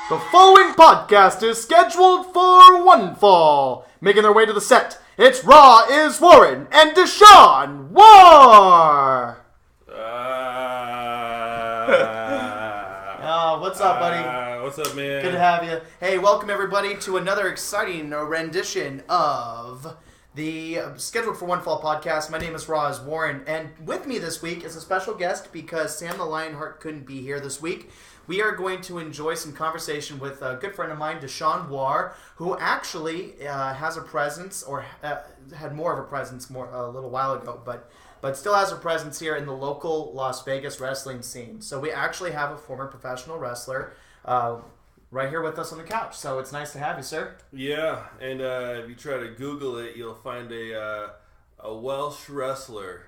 The following podcast is scheduled for one fall. Making their way to the set, it's Raw is Warren and Deshawn Warr. What's up, buddy? What's up, man? Good to have you. Hey, welcome everybody to another exciting rendition of the Scheduled for One Fall podcast. My name is Raw is Warren, and with me this week is a special guest because Sam the Lionheart couldn't be here this week. We are going to enjoy some conversation with a good friend of mine, Deshawn Warr, who actually has a presence, or had more of a presence a little while ago, but still has a presence here in the local Las Vegas wrestling scene. So we actually have a former professional wrestler right here with us on the couch. So it's nice to have you, sir. Yeah, and if you try to Google it, you'll find a Welsh wrestler.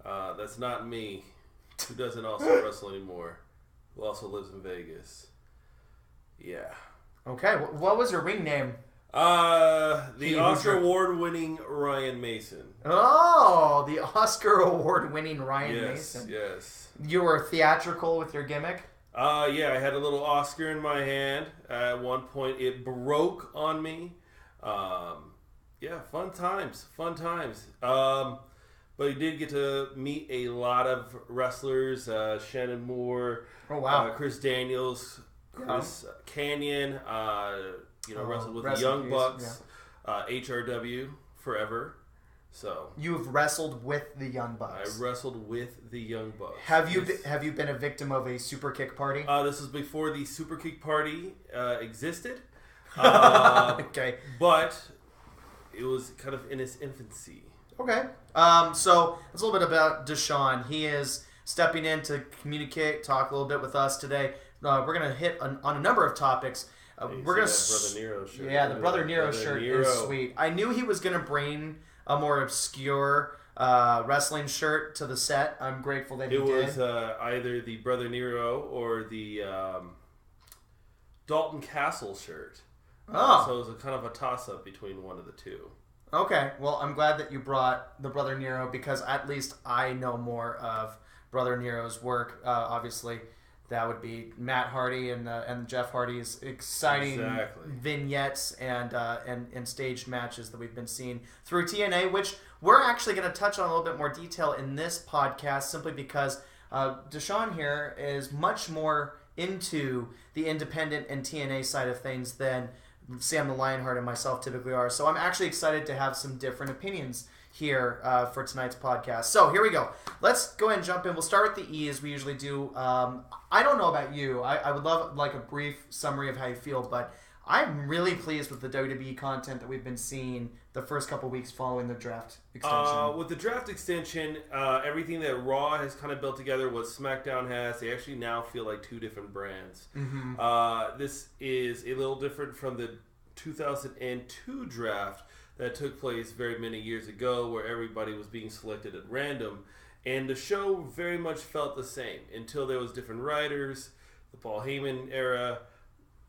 That's not me, who doesn't also wrestle anymore. Who also lives in Vegas. Yeah. Okay, what was your ring name? The Oscar award-winning Ryan Mason. Oh, the Oscar award-winning Ryan Mason. Yes. You were theatrical with your gimmick? Yeah, I had a little Oscar in my hand. At one point, it broke on me. Yeah, fun times. But he did get to meet a lot of wrestlers. Shannon Moore. Oh, wow. Chris Daniels. Chris Canyon. Wrestled with the Young Bucks. Yeah. HRW forever. So you've wrestled with the Young Bucks. I wrestled with the Young Bucks. Have you been a victim of a super kick party? This was before the super kick party existed. Okay. But it was kind of in its infancy. Okay. So it's a little bit about Deshawn. He is stepping in to communicate, talk a little bit with us today. We're going to hit on a number of topics. We're going to Brother Nero shirt. Yeah, the Brother Nero shirt is sweet. I knew he was going to bring a more obscure wrestling shirt to the set. I'm grateful that he did. It was either the Brother Nero or the Dalton Castle shirt. Oh. So it was a kind of a toss-up between one of the two. Okay, well, I'm glad that you brought the Brother Nero because at least I know more of Brother Nero's work. Obviously, that would be Matt Hardy and Jeff Hardy's exciting vignettes and staged matches that we've been seeing through TNA, which we're actually going to touch on a little bit more detail in this podcast simply because Deshawn here is much more into the independent and TNA side of things than Sam the Lionheart and myself typically are. So I'm actually excited to have some different opinions here for tonight's podcast. So here we go. Let's go ahead and jump in. We'll start with the E as we usually do. I don't know about you. I would love like a brief summary of how you feel, but I'm really pleased with the WWE content that we've been seeing the first couple weeks following the draft extension. With the draft extension, everything that Raw has kind of built together, what SmackDown has, they actually now feel like two different brands. Mm-hmm. This is a little different from the 2002 draft that took place very many years ago where everybody was being selected at random. And the show very much felt the same until there was different writers, the Paul Heyman era.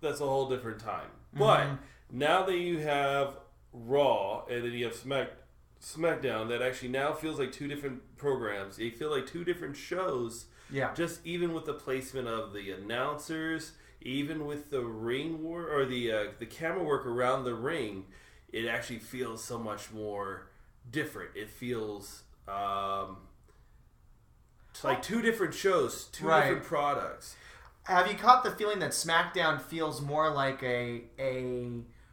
That's a whole different time. Mm-hmm. But now that you have Raw and then you have SmackDown, that actually now feels like two different programs. They feel like two different shows. Yeah. Just even with the placement of the announcers, even with the ring work or the camera work around the ring, it actually feels so much more different. It feels like two different shows, two different products. Have you caught the feeling that SmackDown feels more like a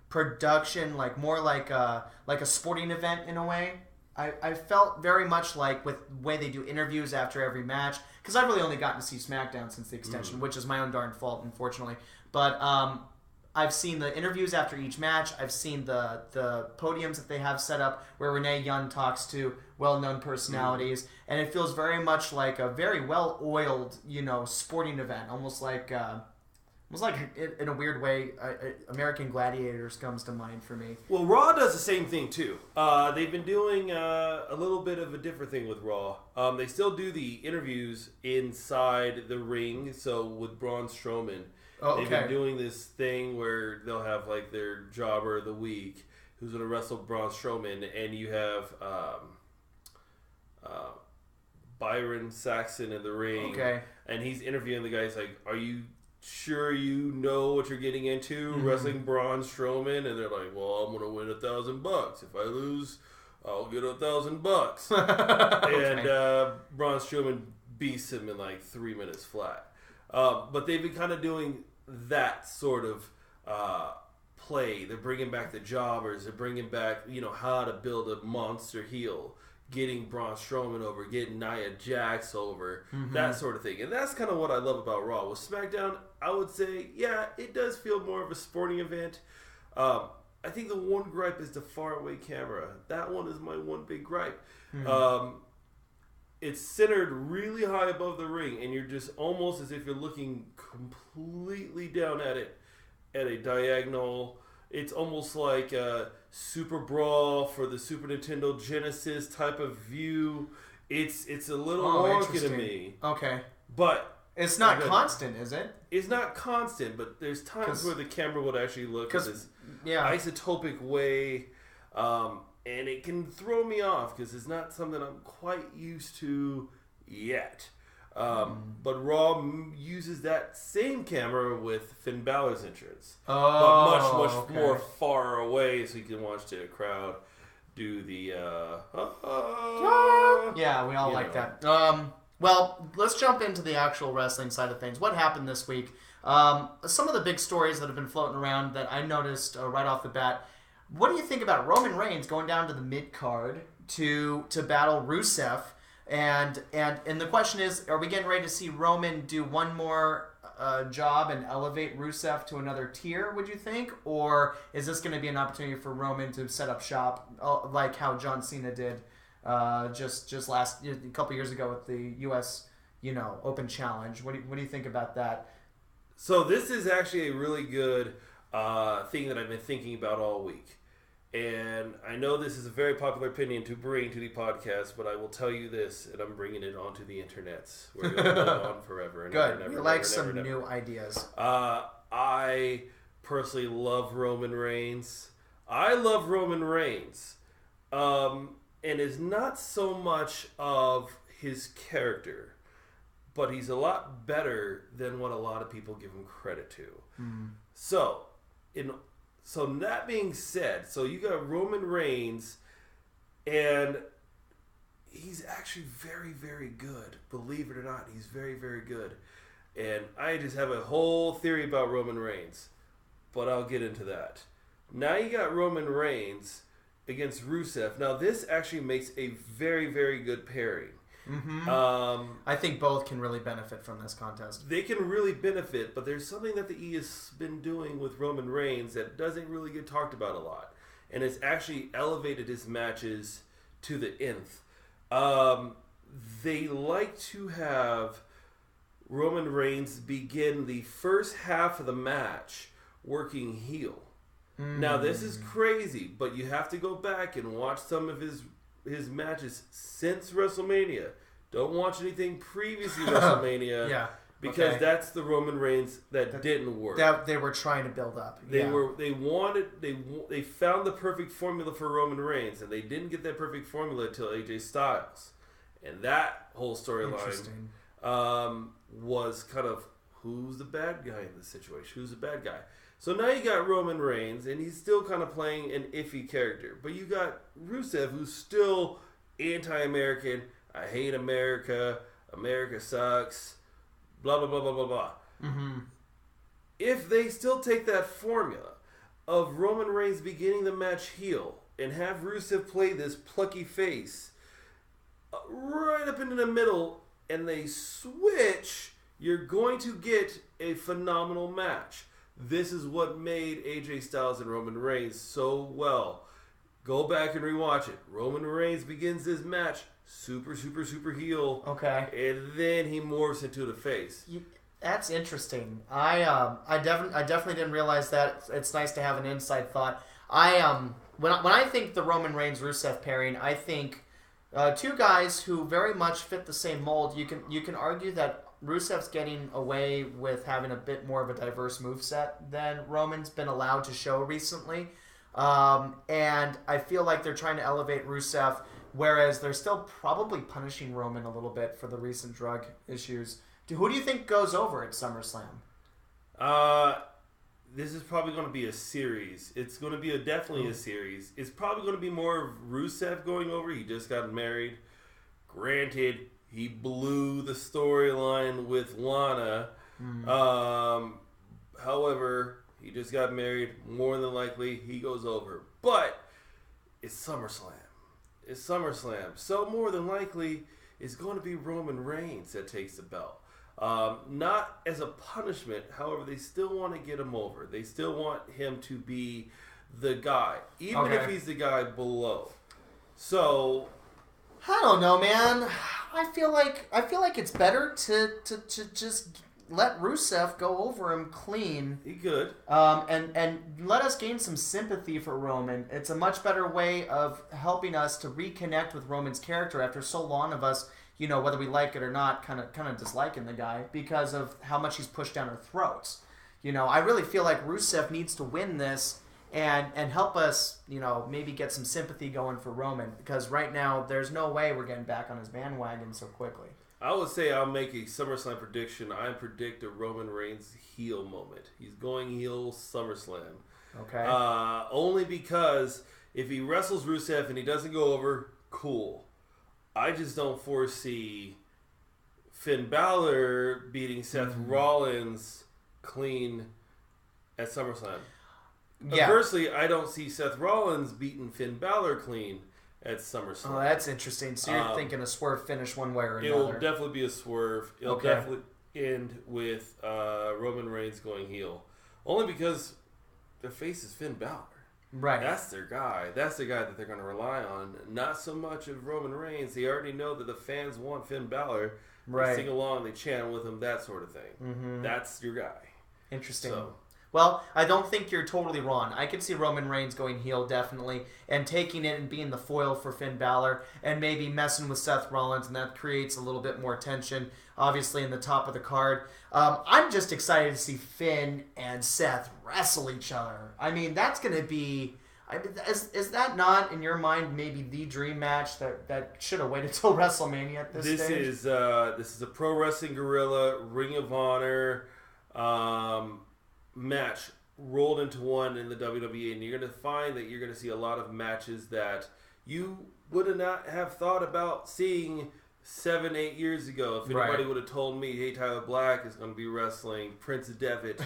production, like more like a sporting event in a way? I felt very much like with the way they do interviews after every match, because I've really only gotten to see SmackDown since the extension, which is my own darn fault, unfortunately. But I've seen the interviews after each match. I've seen the podiums that they have set up where Renee Young talks to well-known personalities, and it feels very much like a very well-oiled, sporting event, almost like in a weird way, American Gladiators comes to mind for me. Well, Raw does the same thing too. They've been doing a little bit of a different thing with Raw. They still do the interviews inside the ring. So with Braun Strowman, they've been doing this thing where they'll have like their jobber of the week who's going to wrestle Braun Strowman, and you have Byron Saxon in the ring, and he's interviewing the guy. He's like, "Are you sure you know what you're getting into, wrestling Braun Strowman, and they're like, well, I'm going to win $1,000. If I lose, I'll get $1,000. And Braun Strowman beats him in like 3 minutes flat. But they've been kind of doing that sort of play. They're bringing back the jobbers. They're bringing back, how to build a monster heel. Getting Braun Strowman over, getting Nia Jax over, that sort of thing. And that's kind of what I love about Raw. With SmackDown, I would say, yeah, it does feel more of a sporting event. I think the one gripe is the faraway camera. That one is my one big gripe. It's centered really high above the ring, and you're just almost as if you're looking completely down at it at a diagonal. It's almost like a Super Brawl for the Super Nintendo Genesis type of view. It's a little wonky to me. Okay. But it's not constant, is it? It's not constant, but there's times where the camera would actually look in this isotopic way. And it can throw me off because it's not something I'm quite used to yet. But Raw uses that same camera with Finn Balor's entrance. But much more far away so you can watch the crowd do the... yeah, we all like that. Well, let's jump into the actual wrestling side of things. What happened this week? Some of the big stories that have been floating around that I noticed right off the bat. What do you think about Roman Reigns going down to the mid-card to battle Rusev? And the question is, are we getting ready to see Roman do one more job and elevate Rusev to another tier, would you think? Or is this going to be an opportunity for Roman to set up shop like how John Cena did just a couple years ago with the U.S. Open Challenge? What do you think about that? So this is actually a really good thing that I've been thinking about all week. And I know this is a very popular opinion to bring to the podcast, but I will tell you this, and I'm bringing it onto the internets. We're going to go on forever. And good. Never, we like some new ideas. I personally love Roman Reigns. I love Roman Reigns. And it's not so much of his character, but he's a lot better than what a lot of people give him credit to. So that being said, so you got Roman Reigns, and he's actually very, very good. Believe it or not, he's very, very good. And I just have a whole theory about Roman Reigns, but I'll get into that. Now you got Roman Reigns against Rusev. Now this actually makes a very, very good pairing. I think both can really benefit from this contest. They can really benefit, but there's something that the E has been doing with Roman Reigns that doesn't really get talked about a lot, and it's actually elevated his matches to the nth. They like to have Roman Reigns begin the first half of the match working heel. Now this is crazy, but you have to go back and watch some of his matches since WrestleMania. Don't watch anything previously WrestleMania. Because that's the Roman Reigns that didn't work. That they were trying to build up. They found the perfect formula for Roman Reigns, and they didn't get that perfect formula until AJ Styles. And that whole storyline was kind of, who's the bad guy in this situation? Who's the bad guy? So now you got Roman Reigns, and he's still kind of playing an iffy character. But you got Rusev, who's still anti-American. I hate America. America sucks. Blah, blah, blah, blah, blah, blah. If they still take that formula of Roman Reigns beginning the match heel and have Rusev play this plucky face right up into the middle, and they switch, you're going to get a phenomenal match. This is what made AJ Styles and Roman Reigns so well. Go back and rewatch it. Roman Reigns begins this match super, super, super heel. Okay. And then he morphs into the face. That's interesting. I definitely didn't realize that. It's nice to have an inside thought. When I think the Roman Reigns Rusev pairing, I think two guys who very much fit the same mold. You can argue that Rusev's getting away with having a bit more of a diverse moveset than Roman's been allowed to show recently. And I feel like they're trying to elevate Rusev, whereas they're still probably punishing Roman a little bit for the recent drug issues. Who do you think goes over at SummerSlam? This is probably going to be a series. It's going to be definitely a series. It's probably going to be more of Rusev going over. He just got married. Granted, he blew the storyline with Lana. However, he just got married. More than likely, he goes over. But it's SummerSlam. So more than likely, it's going to be Roman Reigns that takes the belt. Not as a punishment. However, they still want to get him over. They still want him to be the guy, even if he's the guy below. So, I don't know, man. I feel like it's better to just let Rusev go over him clean. He could. And let us gain some sympathy for Roman. It's a much better way of helping us to reconnect with Roman's character after so long of us, whether we like it or not, kind of disliking the guy because of how much he's pushed down our throats. I really feel like Rusev needs to win this and help us, maybe get some sympathy going for Roman, because right now there's no way we're getting back on his bandwagon so quickly. I would say I'll make a SummerSlam prediction. I predict a Roman Reigns heel moment. He's going heel SummerSlam. Okay. Only because if he wrestles Rusev and he doesn't go over, cool. I just don't foresee Finn Balor beating Seth Rollins clean at SummerSlam. Yeah. Conversely, I don't see Seth Rollins beating Finn Balor clean at SummerSlam. Oh, that's interesting. So you're thinking a swerve finish one way or another. It'll definitely be a swerve. It'll definitely end with Roman Reigns going heel. Only because their face is Finn Balor. Right. That's their guy. That's the guy that they're going to rely on. Not so much of Roman Reigns. They already know that the fans want Finn Balor. Right. They sing along, they chant with him, that sort of thing. Mm-hmm. That's your guy. Interesting. So. Well, I don't think you're totally wrong. I could see Roman Reigns going heel, definitely, and taking it and being the foil for Finn Balor, and maybe messing with Seth Rollins, and that creates a little bit more tension, obviously, in the top of the card. I'm just excited to see Finn and Seth wrestle each other. I mean, that's going to be... Is that not, in your mind, maybe the dream match that should have waited till WrestleMania at this stage? This is a Pro Wrestling Guerrilla Ring of Honor match rolled into one in the WWE, and you're going to find that you're going to see a lot of matches that you would not have thought about seeing 7-8 years ago. If anybody would have told me, hey, Tyler Black is going to be wrestling Prince Devitt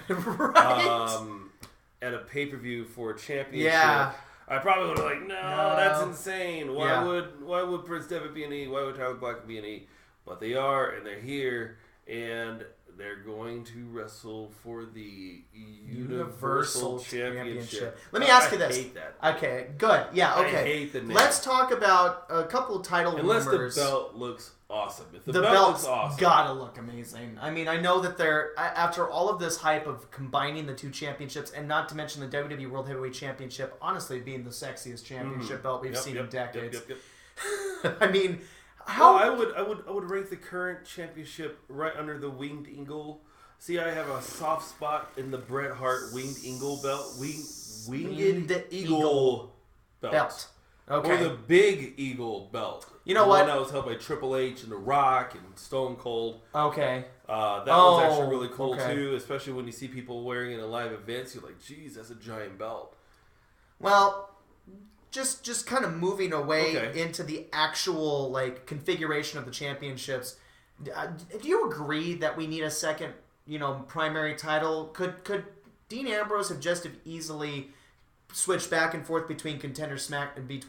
at a pay-per-view for a championship, I probably would have like, no, that's insane. Why would Prince Devitt be an E? Why would Tyler Black be an E? But they are, and they're here, and they're going to wrestle for the Universal Championship. Let me ask you this. I hate that. Okay, good. Yeah, okay. I hate the name. Let's talk about a couple of title rumors. Unless the belt looks awesome. If the belt's looks awesome, gotta look amazing. I mean, I know that they're, after all of this hype of combining the two championships, and not to mention the WWE World Heavyweight Championship, honestly being the sexiest championship belt we've seen in decades. I mean... I would rank the current championship right under the Winged Eagle. See, I have a soft spot in the Bret Hart Winged Eagle belt. Winged Eagle belt. Okay. Or the Big Eagle belt. You know the what? One that was held by Triple H and The Rock and Stone Cold. Okay. That was actually really cool too, especially when you see people wearing it in live events. You're like, geez, that's a giant belt. Well... Just kind of moving away into the actual configuration of the championships. Do you agree that we need a second, primary title? Could Dean Ambrose have just easily switched back and forth between between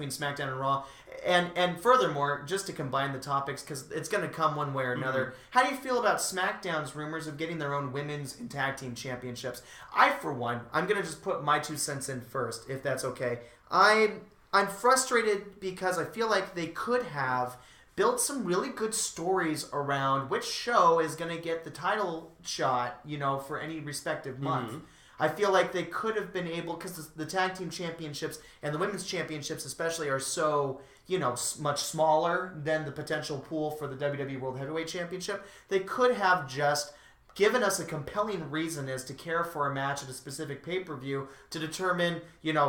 SmackDown and Raw? And furthermore, just to combine the topics, because it's going to come one way or another. How do you feel about SmackDown's rumors of getting their own women's and tag team championships? I, for one, I'm going to just put my 2 cents in first, if that's okay. I'm frustrated because I feel like they could have built some really good stories around which show is going to get the title shot, for any respective month. I feel like they could have been able, because the tag team championships and the women's championships especially are so, much smaller than the potential pool for the WWE World Heavyweight Championship. They could have just given us a compelling reason as to care for a match at a specific pay-per-view to determine,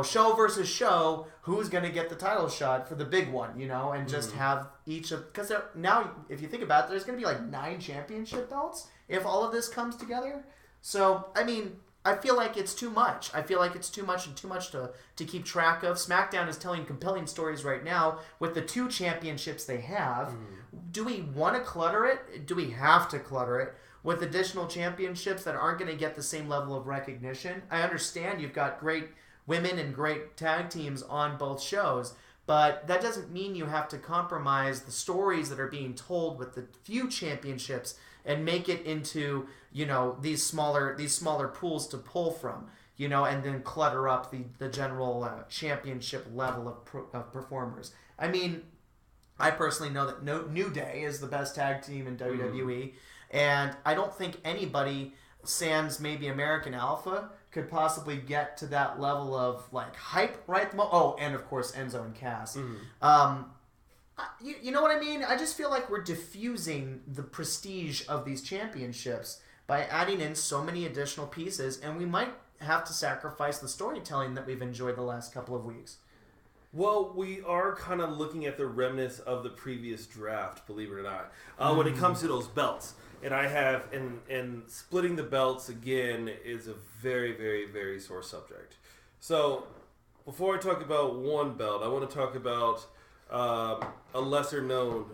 show versus show, who's going to get the title shot for the big one, and just have each of... Because now, if you think about it, there's going to be 9 championship belts if all of this comes together. So, I mean, I feel like it's too much. I feel like it's too much and too much to keep track of. SmackDown is telling compelling stories right now with the 2 championships they have. Do we want to clutter it? Do we have to clutter it with additional championships that aren't going to get the same level of recognition? I understand you've got great women and great tag teams on both shows, but that doesn't mean you have to compromise the stories that are being told with the few championships and make it into, these smaller pools to pull from, and then clutter up the general championship level of performers. I mean, I personally know that New Day is the best tag team in WWE, and I don't think anybody, sans maybe American Alpha, could possibly get to that level of hype right at the moment. Oh, and of course Enzo and Cass. You know what I mean? I just feel like we're diffusing the prestige of these championships by adding in so many additional pieces, and we might have to sacrifice the storytelling that we've enjoyed the last couple of weeks. Well, we are kind of looking at the remnants of the previous draft, believe it or not, when it comes to those belts. And I have, and splitting the belts again is a very, very, very sore subject. So, before I talk about one belt, I want to talk about a lesser known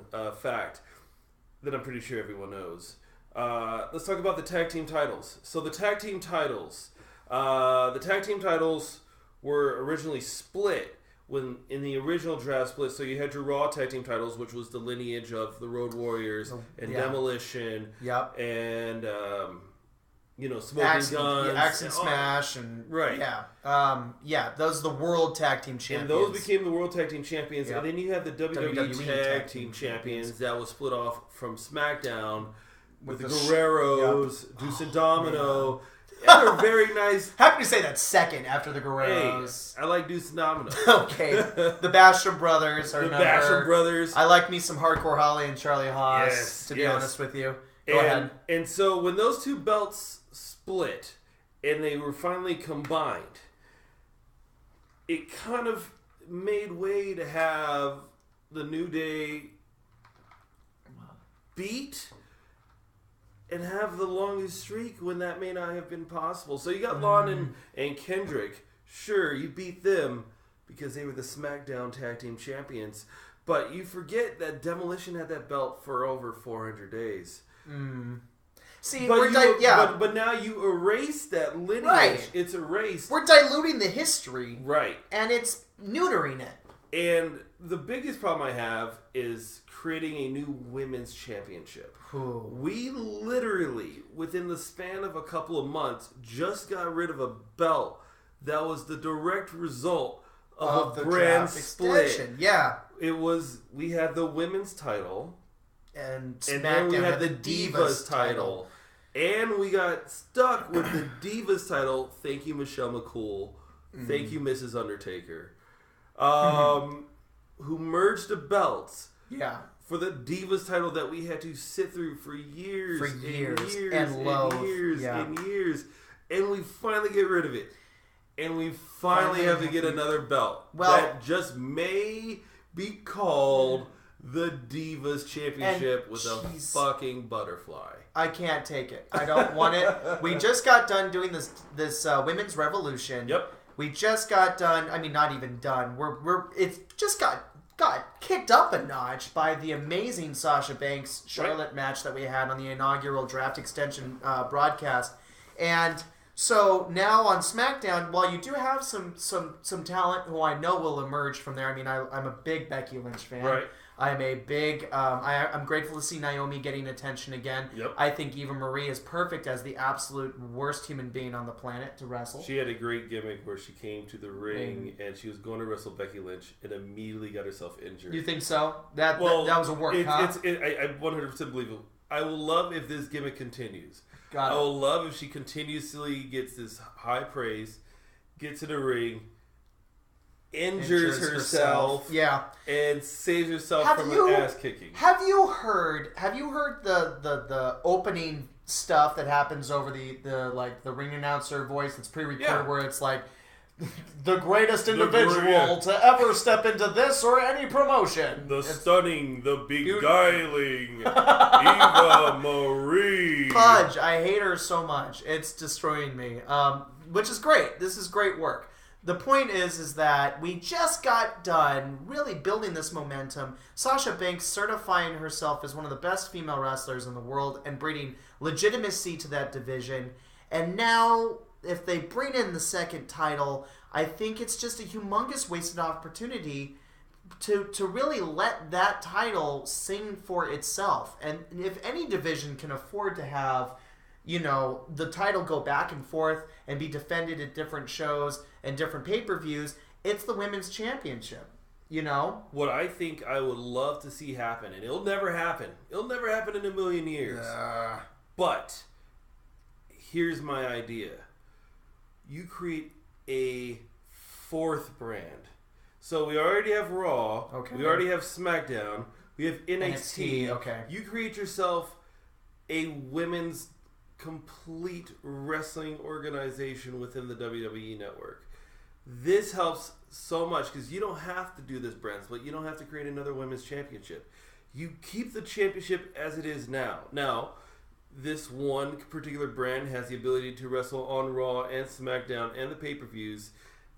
fact that I'm pretty sure everyone knows. Let's talk about the tag team titles. So the tag team titles were originally split when in the original draft split. So you had your Raw tag team titles, which was the lineage of the Road Warriors and Demolition, and Smoking Guns, Axe and Smash, and those are the World Tag Team Champions. And those became the World Tag Team Champions. And then you had the WWE Tag Team Champions that was split off from SmackDown with the Guerreros, Deuce and Domino. Yeah, they're very nice. How can you say that second after the Guerreros? Hey, I like Deuce and Domino. Okay. The Basham Brothers are another. Basham Brothers. I like me some Hardcore Holly and Charlie Haas, to be honest with you. Go ahead. And so when those two belts split and they were finally combined, it kind of made way to have the New Day beat and have the longest streak when that may not have been possible. So you got Lon and Kendrick. Sure, you beat them because they were the SmackDown Tag Team Champions. But you forget that Demolition had that belt for over 400 days. See, but now you erase that lineage. Right. It's erased. We're diluting the history. Right. And it's neutering it. And the biggest problem I have is creating a new women's championship. Ooh. We literally, within the span of a couple of months, just got rid of a belt that was the direct result of a brand split. Extension. Yeah. We had the women's title. And then we had the Divas title. And we got stuck with the Divas title. Thank you, Michelle McCool. Thank you, Mrs. Undertaker. Who merged the belts. Yeah. For the Divas title that we had to sit through for years. And years. And years. And we finally get rid of it. And we finally have to get another belt. That just may be called the Divas Championship with a fucking butterfly. I can't take it. I don't want it. We just got done doing this Women's Revolution. Yep. We just got done. I mean, not even done. It's just got kicked up a notch by the amazing Sasha Banks Charlotte match that we had on the inaugural draft extension broadcast. And so now on SmackDown, while you do have some talent who I know will emerge from there. I mean, I'm a big Becky Lynch fan. Right. I'm a big. I'm grateful to see Naomi getting attention again. Yep. I think Eva Marie is perfect as the absolute worst human being on the planet to wrestle. She had a great gimmick where she came to the ring and she was going to wrestle Becky Lynch and immediately got herself injured. You think so? That was a work, huh? I 100% believe it. I will love if this gimmick continues. Got it. I will love if she continuously gets this high praise, gets in the ring, injures herself, and saves herself from an ass kicking. Have you heard the opening stuff that happens over the ring announcer voice that's pre-recorded where it's like, the greatest individual to ever step into this or any promotion. The stunning, the beguiling Eva Marie. Pudge, I hate her so much. It's destroying me. Which is great. This is great work. The point is that we just got done really building this momentum. Sasha Banks certifying herself as one of the best female wrestlers in the world and bringing legitimacy to that division. And now, if they bring in the second title, I think it's just a humongous wasted opportunity to really let that title sing for itself. And if any division can afford to have, the title go back and forth and be defended at different shows and different pay-per-views, it's the Women's Championship, What I think I would love to see happen, and it'll never happen. It'll never happen in a million years. But here's my idea. You create a fourth brand. So we already have Raw. Okay. We already have SmackDown. We have NXT. Okay. You create yourself a women's complete wrestling organization within the WWE network. This helps so much because you don't have to do this brand split. You don't have to create another women's championship. You keep the championship as it is now. Now, this one particular brand has the ability to wrestle on Raw and SmackDown and the pay-per-views.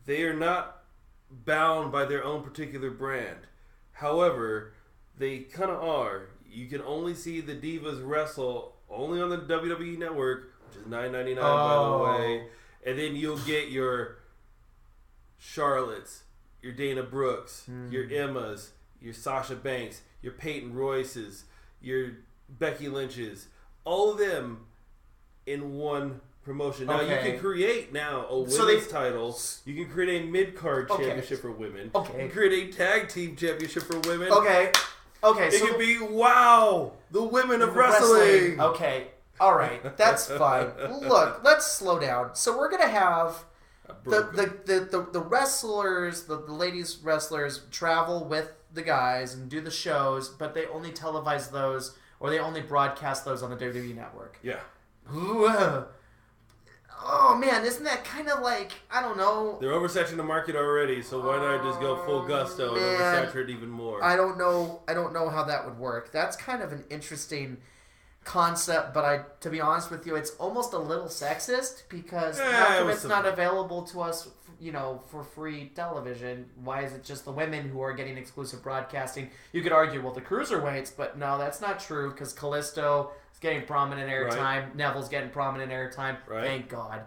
They are not bound by their own particular brand. However, they kind of are. You can only see the Divas wrestle only on the WWE Network, which is $9.99 by the way. And then you'll get your Charlottes, your Dana Brooks, your Emmas, your Sasha Banks, your Peyton Royces, your Becky Lynch's. All of them in one promotion. Now, you can create now a women's title. You can create a mid-card championship for women. You can create a tag team championship for women. It could be, the women of wrestling. Okay, all right, that's fine. Look, let's slow down. So we're going to have the wrestlers, the ladies wrestlers travel with the guys and do the shows, but they only televise those or they only broadcast those on the WWE Network. Yeah. Oh, man, isn't that kind of like, I don't know. They're oversaturating the market already, so why not just go full gusto and oversaturate even more? I don't know how that would work. That's kind of an interesting concept, but to be honest with you, it's almost a little sexist because how come it's not available to us, for free television? Why is it just the women who are getting exclusive broadcasting? You could argue, well, the cruiserweights, but no, that's not true because Kalisto is getting prominent airtime. Right. Neville's getting prominent airtime. Right. Thank God.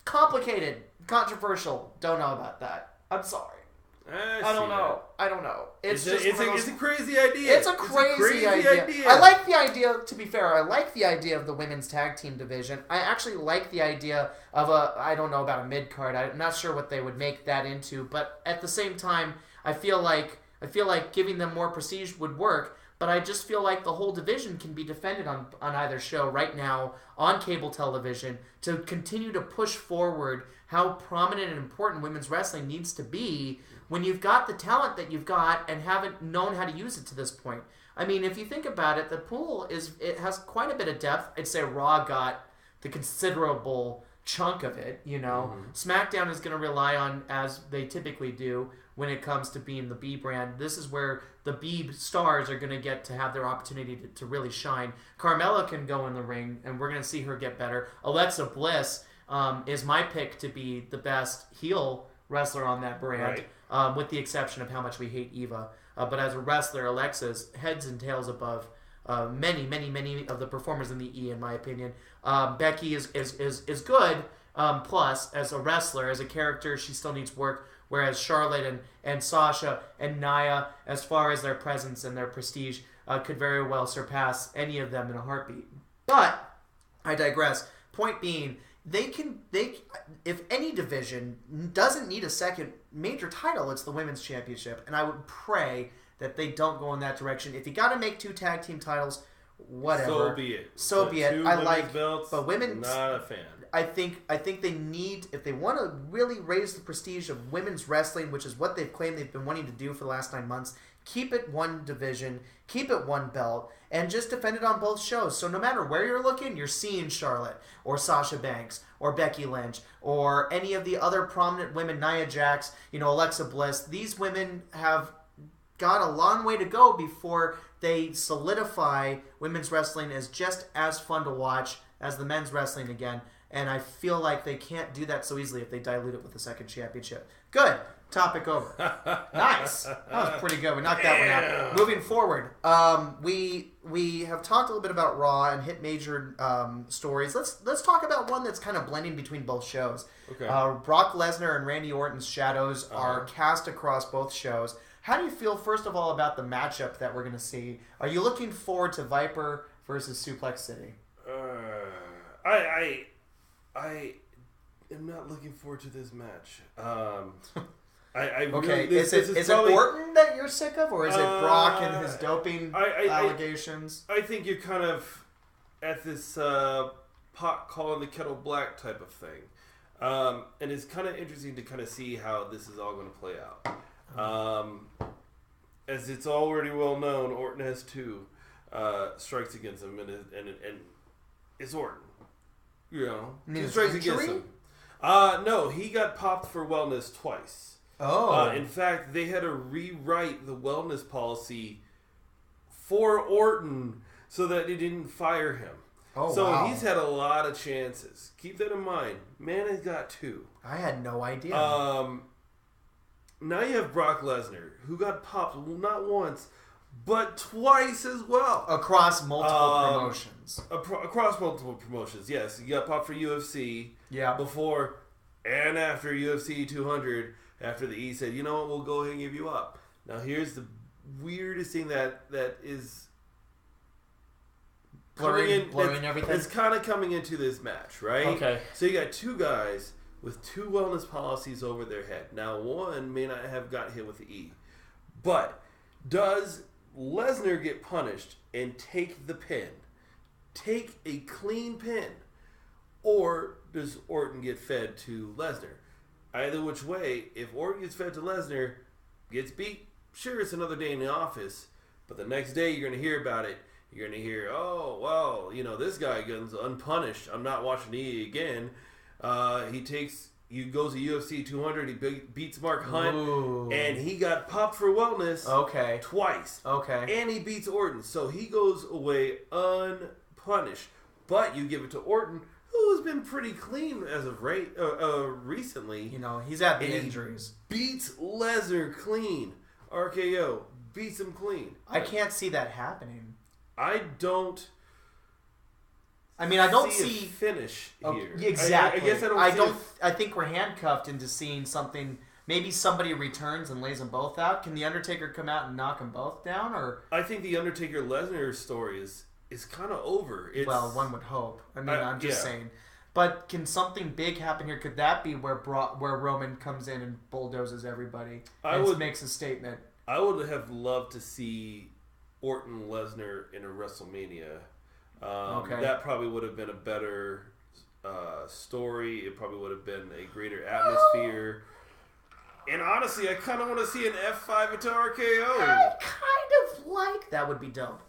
Complicated, controversial. Don't know about that. I'm sorry. I don't know. It's a crazy idea. It's a crazy idea. I like the idea, to be fair, I like the idea of the women's tag team division. I actually like the idea of I don't know about a mid-card. I'm not sure what they would make that into, but at the same time, I feel like giving them more prestige would work, but I just feel like the whole division can be defended on either show right now on cable television to continue to push forward how prominent and important women's wrestling needs to be when you've got the talent that you've got and haven't known how to use it to this point. I mean, if you think about it, the pool has quite a bit of depth. I'd say Raw got the considerable chunk of it, SmackDown is going to rely on, as they typically do, when it comes to being the B brand. This is where the B stars are going to get to have their opportunity to really shine. Carmella can go in the ring, and we're going to see her get better. Alexa Bliss is my pick to be the best heel wrestler on that brand, with the exception of how much we hate Eva. But as a wrestler, Alexa's heads and tails above many of the performers in the E, in my opinion. Becky is good, plus as a wrestler, as a character, she still needs work. Whereas Charlotte and Sasha and Nia, as far as their presence and their prestige, could very well surpass any of them in a heartbeat. But I digress. Point being, if any division doesn't need a second major title, it's the women's championship, and I would pray that they don't go in that direction. If you got to make 2 tag team titles, whatever. So be it. I like belts, but women's. Not a fan. I think they need, if they want to really raise the prestige of women's wrestling, which is what they've claimed they've been wanting to do for the last 9 months, keep it one division, keep it one belt, and just defended on both shows. So no matter where you're looking, you're seeing Charlotte or Sasha Banks or Becky Lynch or any of the other prominent women, Nia Jax, Alexa Bliss. These women have got a long way to go before they solidify women's wrestling as just as fun to watch as the men's wrestling again. And I feel like they can't do that so easily if they dilute it with a second championship. Good. Topic over. Nice. That was pretty good. We knocked that one out. Moving forward, we have talked a little bit about Raw and hit major stories. Let's talk about one that's kind of blending between both shows. Okay. Brock Lesnar and Randy Orton's shadows are cast across both shows. How do you feel, first of all, about the matchup that we're going to see? Are you looking forward to Viper versus Suplex City? I am not looking forward to this match. Okay, is it Orton that you're sick of, or is it Brock and his doping allegations? I think you're kind of at this pot calling the kettle black type of thing. And it's kind of interesting to kind of see how this is all going to play out. As it's already well known, Orton has 2 strikes against him, and it's Orton. 2 strikes against him. No, he got popped for wellness twice. Oh. In fact, they had to rewrite the wellness policy for Orton so that they didn't fire him. Oh, so wow. He's had a lot of chances. Keep that in mind. Man has got 2. I had no idea. Now you have Brock Lesnar, who got popped not once, but twice as well. Across multiple promotions. Across multiple promotions, yes. He got popped for UFC before and after UFC 200, after the E said, you know what, we'll go ahead and give you up. Now here's the weirdest thing that is blurring everything. It's kind of coming into this match, right? Okay. So you got 2 guys with 2 wellness policies over their head. Now one may not have got hit with the E, but does Lesnar get punished and take the pin? Take a clean pin? Or does Orton get fed to Lesnar? Either which way, if Orton gets fed to Lesnar, gets beat, sure, it's another day in the office, but the next day you're going to hear about it. You're going to hear, oh, well, this guy goes unpunished. I'm not watching E again. He goes to UFC 200. He beats Mark Hunt. Ooh. And he got popped for wellness twice. Okay. And he beats Orton. So he goes away unpunished. But you give it to Orton, who's been pretty clean as of recently. He's had the injuries. Beats Lesnar clean. RKO. Beats him clean. I can't see that happening. I don't see a finish here. Exactly. I guess I don't. I think we're handcuffed into seeing something. Maybe somebody returns and lays them both out. Can the Undertaker come out and knock them both down? Or I think the Undertaker Lesnar story is kind of over. Well, one would hope. I'm just saying. But can something big happen here? Could that be where Roman comes in and bulldozes everybody and makes a statement? I would have loved to see Orton Lesnar in a WrestleMania. That probably would have been a better story. It probably would have been a greater atmosphere. And honestly, I kind of want to see an F5 into RKO. I kind of like that. Would be dope.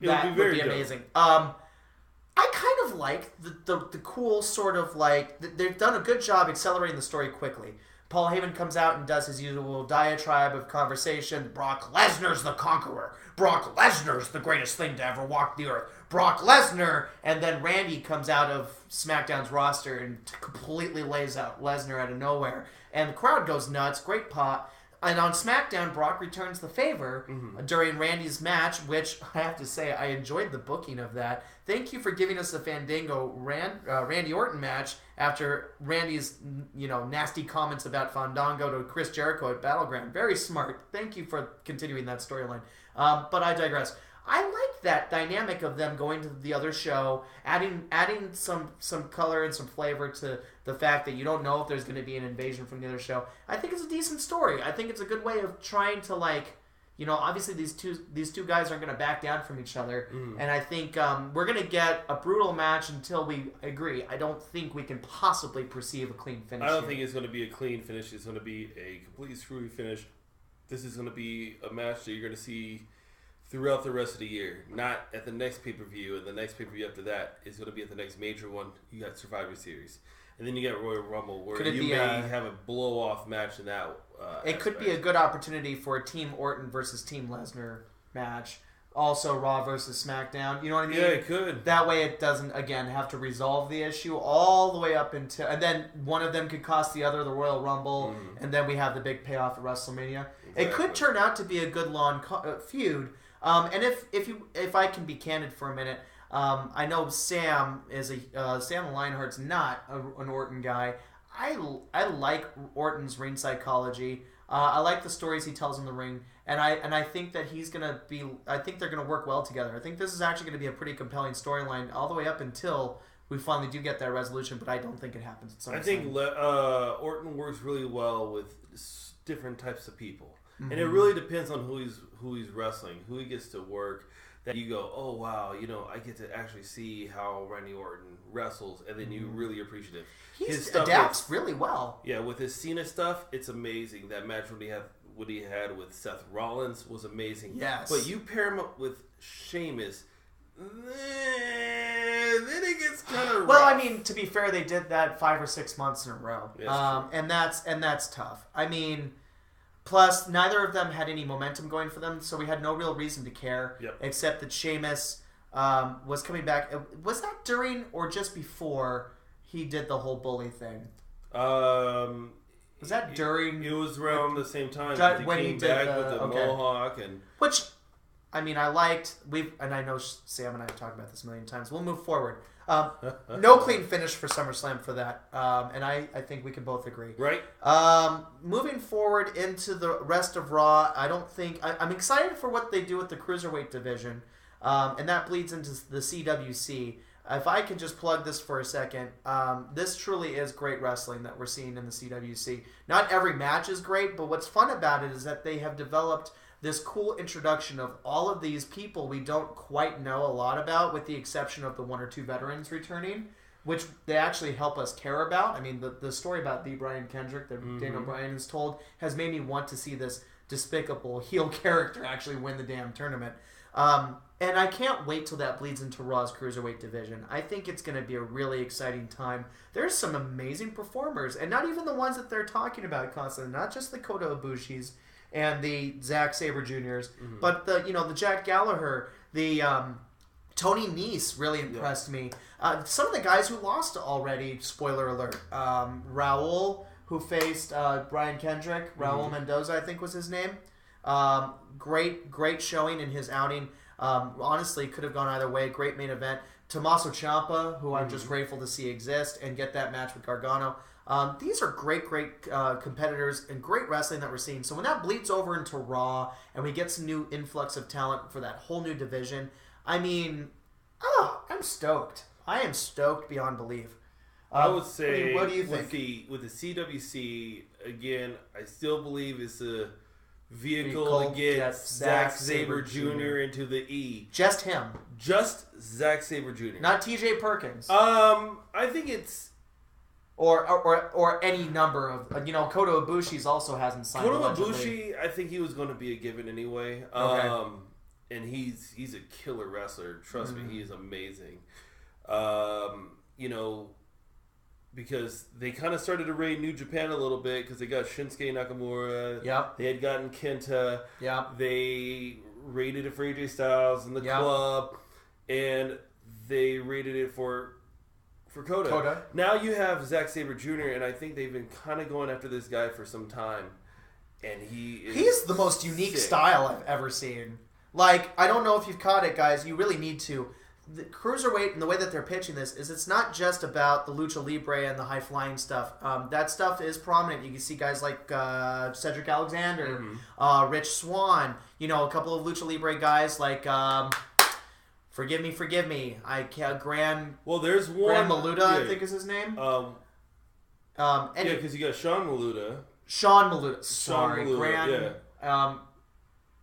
That would be amazing. I kind of like the cool sort of they've done a good job accelerating the story quickly. Paul Heyman comes out and does his usual diatribe of conversation. Brock Lesnar's the conqueror. Brock Lesnar's the greatest thing to ever walk the earth. Brock Lesnar. And then Randy comes out of SmackDown's roster and completely lays out Lesnar out of nowhere. And the crowd goes nuts. Great pop. And on SmackDown, Brock returns the favor during Randy's match, which I have to say, I enjoyed the booking of that. Thank you for giving us a Fandango Randy Orton match after Randy's nasty comments about Fandango to Chris Jericho at Battleground. Very smart. Thank you for continuing that storyline. But I digress. I like that dynamic of them going to the other show, adding some color and some flavor to the fact that you don't know if there's going to be an invasion from the other show. I think it's a decent story. I think it's a good way of trying to obviously these two guys aren't going to back down from each other, and I think we're going to get a brutal match until we agree. I don't think we can possibly perceive a clean finish. I don't think it's going to be a clean finish. It's going to be a complete screwy finish. This is going to be a match that you're going to see throughout the rest of the year. Not at the next pay-per-view, and the next pay-per-view after that is going to be at the next major one. You got Survivor Series. And then you got Royal Rumble, where you may have a blow-off match in that It could be a good opportunity for a Team Orton versus Team Lesnar match. Also, Raw versus SmackDown. You know what I mean? Yeah, it could. That way it doesn't, again, have to resolve the issue all the way up until... And then one of them could cost the other the Royal Rumble, and then we have the big payoff at WrestleMania. Exactly. It could turn out to be a good long feud. And if I can be candid for a minute... I know Sam Lionheart's not an Orton guy. I like Orton's ring psychology. I like the stories he tells in the ring, and I think that he's gonna be. I think they're gonna work well together. I think this is actually gonna be a pretty compelling storyline all the way up until we finally do get that resolution. But I don't think it happens. I think Orton works really well with different types of people, and it really depends on who he's wrestling, who he gets to work. That you go, oh wow, I get to actually see how Randy Orton wrestles, and then you really appreciate it. He adapts really well. Yeah, with his Cena stuff, it's amazing. That match what he had with Seth Rollins was amazing. Yes. But you pair him up with Sheamus, then it gets kind of rough. Well, I mean, to be fair, they did that 5 or 6 months in a row, and that's tough. I mean. Plus, neither of them had any momentum going for them, so we had no real reason to care, except that Sheamus was coming back. Was that during or just before he did the whole bully thing? Was that during? It was around the same time when he did back with the mohawk and which, I mean, I liked. And I know Sam and I have talked about this a million times. We'll move forward. No clean finish for SummerSlam for that, and I think we can both agree. Right. Moving forward into the rest of Raw, I'm excited for what they do with the Cruiserweight division, and that bleeds into the CWC. If I can just plug this for a second, this truly is great wrestling that we're seeing in the CWC. Not every match is great, but what's fun about it is that they have developed this cool introduction of all of these people we don't quite know a lot about, with the exception of the 1 or 2 veterans returning, which they actually help us care about. I mean, the story about the Brian Kendrick that Daniel Bryan has told has made me want to see this despicable heel character actually win the damn tournament. And I can't wait till that bleeds into Raw's Cruiserweight division. I think it's going to be a really exciting time. There's some amazing performers, and not even the ones that they're talking about constantly, not just the Kota Ibushi's and the Zack Sabre Jr.'s, but the Jack Gallagher, the Tony Nese really impressed me. Some of the guys who lost already, spoiler alert, Raul, who faced Brian Kendrick, Raul Mendoza, I think was his name. Great showing in his outing. Honestly, could have gone either way. Great main event. Tommaso Ciampa, who I'm just grateful to see exist and get that match with Gargano. These are great competitors and great wrestling that we're seeing. So when that bleeds over into Raw and we get some new influx of talent for that whole new division, I mean, I'm stoked. I am stoked beyond belief. I would say, what do you think? With the CWC, again, I still believe it's a vehicle to get Zack Sabre Jr. into the E. Just him. Just Zack Sabre Jr. Not TJ Perkins. I think it's... Or any number of... Kota Ibushi's also hasn't signed. Kota Ibushi, I think he was going to be a given anyway. Okay. And he's a killer wrestler. Trust me, he is amazing. Because they kind of started to raid New Japan a little bit because they got Shinsuke Nakamura. Yep. They had gotten Kenta. Yep. They raided it for AJ Styles in the club. And they raided it for Kota. Now you have Zack Sabre Jr., and I think they've been kind of going after this guy for some time. And he's the most unique style I've ever seen. Like, I don't know if you've caught it, guys. You really need to. The Cruiserweight and the way that they're pitching this is it's not just about the Lucha Libre and the high-flying stuff. That stuff is prominent. You can see guys like Cedric Alexander, Rich Swann, a couple of Lucha Libre guys like... Forgive me. There's one. Gran Maluta, I think is his name. Because you got Sean Maluta. Sorry,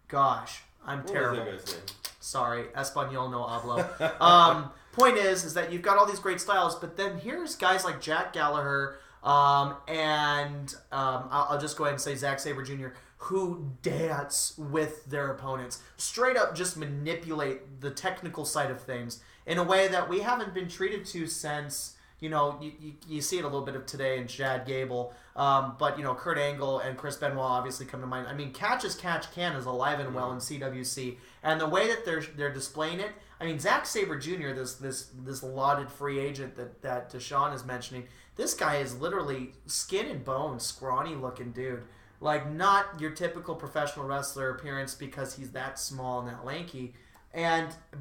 gosh, I'm terrible. What was that guy's name? Sorry, Espanol no hablo. Point is that you've got all these great styles, but then here's guys like Jack Gallagher, and I'll just go ahead and say Zack Sabre Jr., who dance with their opponents. Straight up just manipulate the technical side of things in a way that we haven't been treated to since, you see it a little bit of today in Chad Gable. But, Kurt Angle and Chris Benoit obviously come to mind. I mean, Catch as Catch Can is alive and well in CWC. And the way that they're displaying it, I mean, Zack Sabre Jr., this lauded free agent that Deshawn is mentioning, this guy is literally skin and bone, scrawny looking dude. Like, not your typical professional wrestler appearance because he's that small and that lanky.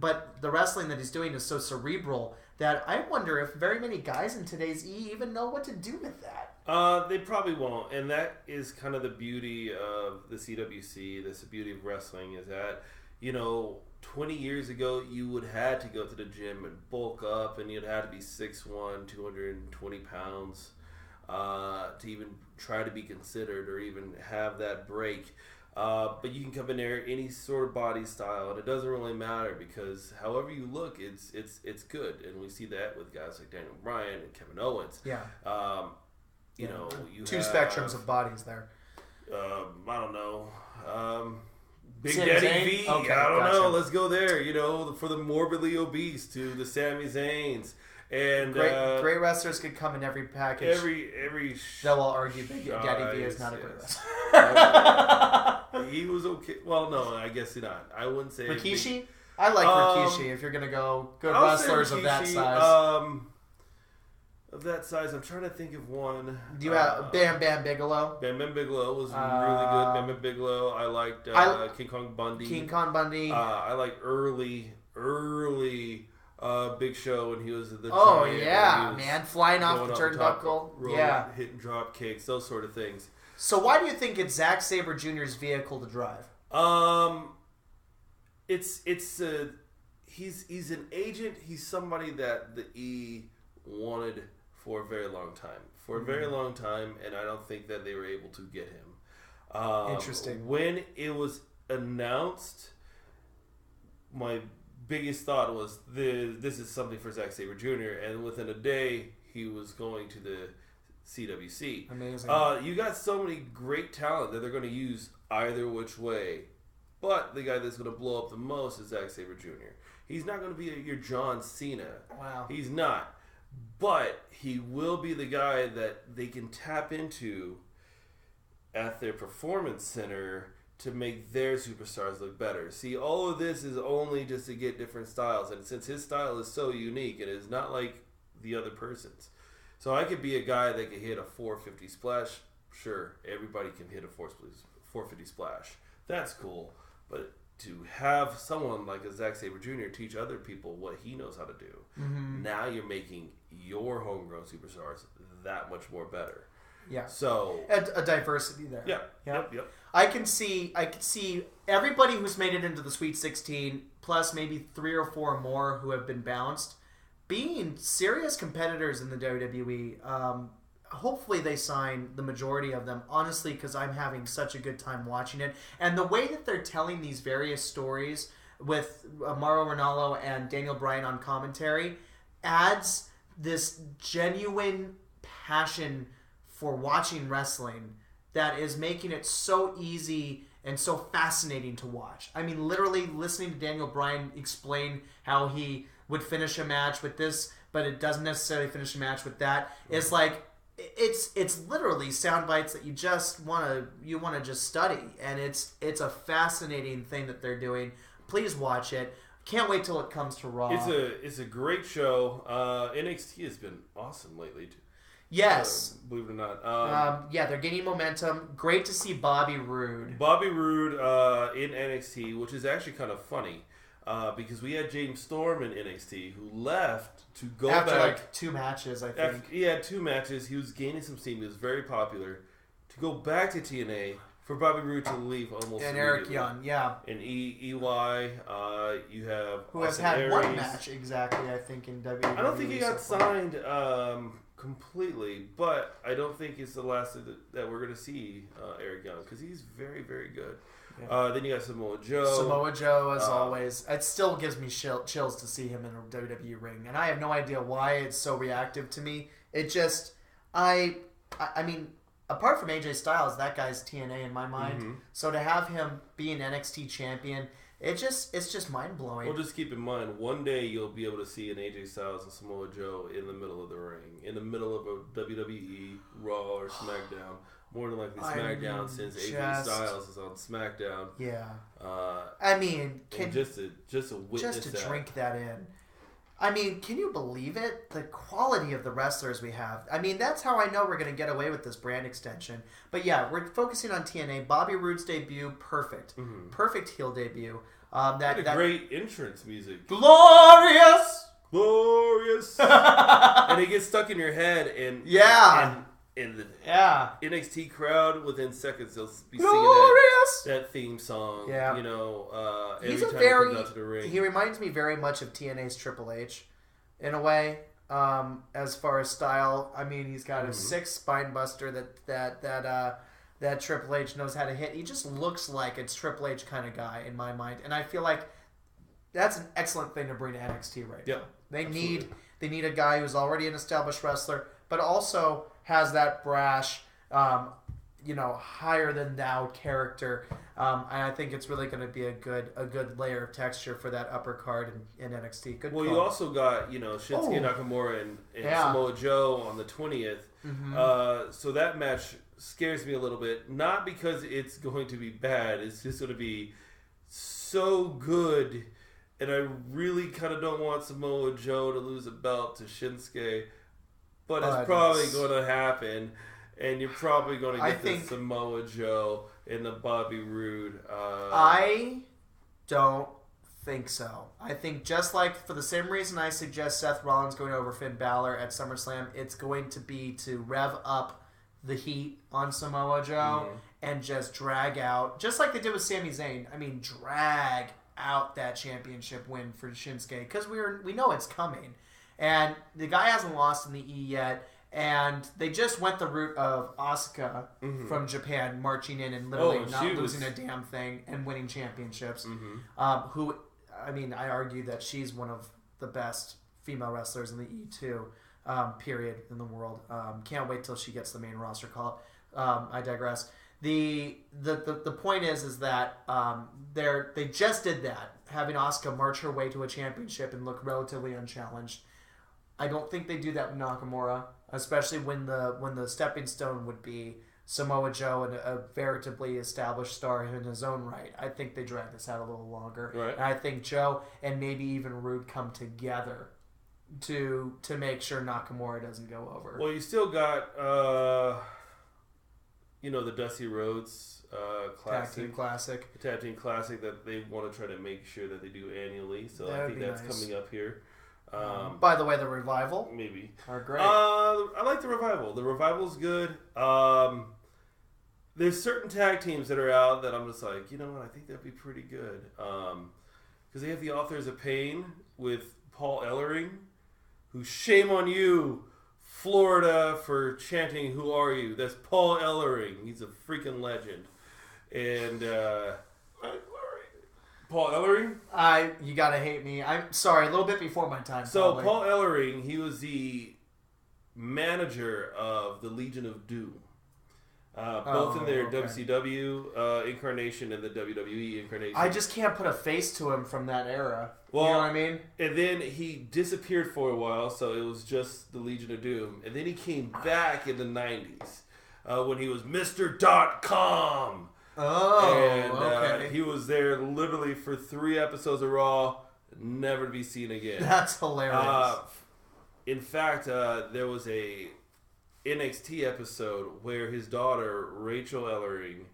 But the wrestling that he's doing is so cerebral that I wonder if very many guys in today's E even know what to do with that. They probably won't, and that is kind of the beauty of the CWC. That's the beauty of wrestling, is that 20 years ago you would have to go to the gym and bulk up, and you'd have to be 6'1", 220 pounds to even try to be considered or even have that break. But you can come in there any sort of body style, and it doesn't really matter because however you look, it's good, and we see that with guys like Daniel Bryan and Kevin Owens. Yeah. You two spectrums of bodies there. I don't know. Big Sami Daddy Zayn? V. Okay, I don't gotcha. know. Let's go there. For the morbidly obese to the Sami Zayns. And great wrestlers could come in every package. Every They'll all argue Big Daddy V is not a great wrestler. He was okay. Well, no, I guess not. I wouldn't say Rikishi. I like Rikishi. If you're gonna go good wrestlers of that size. Of that size, I'm trying to think of one. Do you have Bam Bam Bigelow? Bam Bam Bigelow was really good. Bam Bam Bigelow. I liked King Kong Bundy. King Kong Bundy. I like early Big Show when he was the Oh giant, yeah, man, flying off the turnbuckle. Yeah, hitting drop kicks, those sort of things. So why do you think it's Zack Sabre Jr.'s vehicle to drive? He's an agent. He's somebody that the E wanted for a very long time. And I don't think that they were able to get him. Interesting. When it was announced, my biggest thought was this is something for Zack Sabre Jr. And within a day, he was going to the CWC. Amazing. You got so many great talent that they're going to use either which way. But the guy that's going to blow up the most is Zack Sabre Jr. He's not going to be your John Cena. Wow. He's not. But he will be the guy that they can tap into at their performance center to make their superstars look better. See, all of this is only just to get different styles. And since his style is so unique, it is not like the other person's. So I could be a guy that could hit a 450 splash. Sure, everybody can hit a 450 splash. That's cool. But to have someone like a Zack Sabre Jr. teach other people what he knows how to do, now you're making your homegrown superstars that much more better. Yeah. So a diversity there. Yeah. Yep. Yep. I can see everybody who's made it into the Sweet 16, plus maybe 3 or 4 more who have been bounced, being serious competitors in the WWE. Hopefully they sign the majority of them, honestly, because I'm having such a good time watching it. And the way that they're telling these various stories with Mauro Ranallo and Daniel Bryan on commentary adds this genuine passion for watching wrestling that is making it so easy and so fascinating to watch. I mean, literally listening to Daniel Bryan explain how he would finish a match with this, but it doesn't necessarily finish a match with that. It's like it's literally sound bites that you just want to just study, and it's a fascinating thing that they're doing. Please watch it. Can't wait till it comes to Raw. It's a great show. NXT has been awesome lately too. Yes. Believe it or not. Yeah, they're gaining momentum. Great to see Bobby Roode. Bobby Roode in NXT, which is actually kind of funny. Because we had James Storm in NXT who left to go after back. like 2 matches, I think. He had 2 matches. He was gaining some steam. He was very popular. To go back to TNA for Bobby Roode to leave almost and Eric Young, yeah. And EY, you have who has Austin had Aries. 1 match exactly, I think, in WWE. I don't think he got signed completely, but I don't think it's the last that we're going to see Eric Young because he's very, very good. Yeah. Then you got Samoa Joe. Samoa Joe, as always. It still gives me chills to see him in a WWE ring. And I have no idea why it's so reactive to me. It just... I mean, apart from AJ Styles, that guy's TNA in my mind. Mm-hmm. So to have him be an NXT champion, it's just mind blowing. Well, just keep in mind, one day you'll be able to see an AJ Styles and Samoa Joe in the middle of the ring, in the middle of a WWE Raw or SmackDown. More than likely SmackDown, since AJ Styles is on SmackDown. Yeah. I mean, just to witness just to drink that in. I mean, can you believe it? The quality of the wrestlers we have. I mean, that's how I know we're going to get away with this brand extension. But yeah, we're focusing on TNA. Bobby Roode's debut, perfect. Mm-hmm. Perfect heel debut. That great entrance music. Glorious! Glorious! And it gets stuck in your head. And the NXT crowd, within seconds, they'll be singing that theme song. Yeah. Every time he comes out to the ring. He reminds me very much of TNA's Triple H, in a way. As far as style, I mean, he's got a sick spine buster that Triple H knows how to hit. He just looks like a Triple H kind of guy in my mind, and I feel like that's an excellent thing to bring to NXT right now. They need a guy who's already an established wrestler, but also has that brash, higher than thou character, and I think it's really going to be a good layer of texture for that upper card in NXT. Good. Well, you also got Shinsuke Nakamura and Samoa Joe on the 20th, so that match scares me a little bit. Not because it's going to be bad; it's just going to be so good, and I really kind of don't want Samoa Joe to lose a belt to Shinsuke. But it's probably going to happen, and you're probably going to get the Samoa Joe and the Bobby Roode. I don't think so. I think just like for the same reason I suggest Seth Rollins going over Finn Balor at SummerSlam, it's going to be to rev up the heat on Samoa Joe and just drag out, just like they did with Sami Zayn. I mean, drag out that championship win for Shinsuke because we know it's coming. And the guy hasn't lost in the E yet, and they just went the route of Asuka from Japan marching in and literally not losing a damn thing and winning championships. Who, I mean, I argue that she's one of the best female wrestlers in the E2 period in the world. Can't wait till she gets the main roster call. I digress. The point is that they just did that, having Asuka march her way to a championship and look relatively unchallenged. I don't think they do that with Nakamura, especially when the stepping stone would be Samoa Joe and a veritably established star in his own right. I think they drag this out a little longer. Right. And I think Joe and maybe even Roode come together to make sure Nakamura doesn't go over. Well, you still got the Dusty Rhodes Classic. Tag Team Classic that they want to try to make sure that they do annually. So I think that's coming up here. By the way, the Revival maybe are great. I like the Revival. The Revival's good. There's certain tag teams that are out that I'm just like, you know what? I think that'd be pretty good. Because they have the Authors of Pain with Paul Ellering, who, shame on you, Florida, for chanting "Who are you?" That's Paul Ellering. He's a freaking legend. And Paul Ellering? You gotta hate me. I'm sorry, a little bit before my time. So probably. Paul Ellering, he was the manager of the Legion of Doom. Both in their WCW incarnation and the WWE incarnation. I just can't put a face to him from that era. Well, you know what I mean? And then he disappeared for a while, so it was just the Legion of Doom. And then he came back in the 90s when he was Mr. .com. And he was there literally for 3 episodes of Raw, never to be seen again. That's hilarious. In fact, there was a NXT episode where his daughter, Rachel Ellering,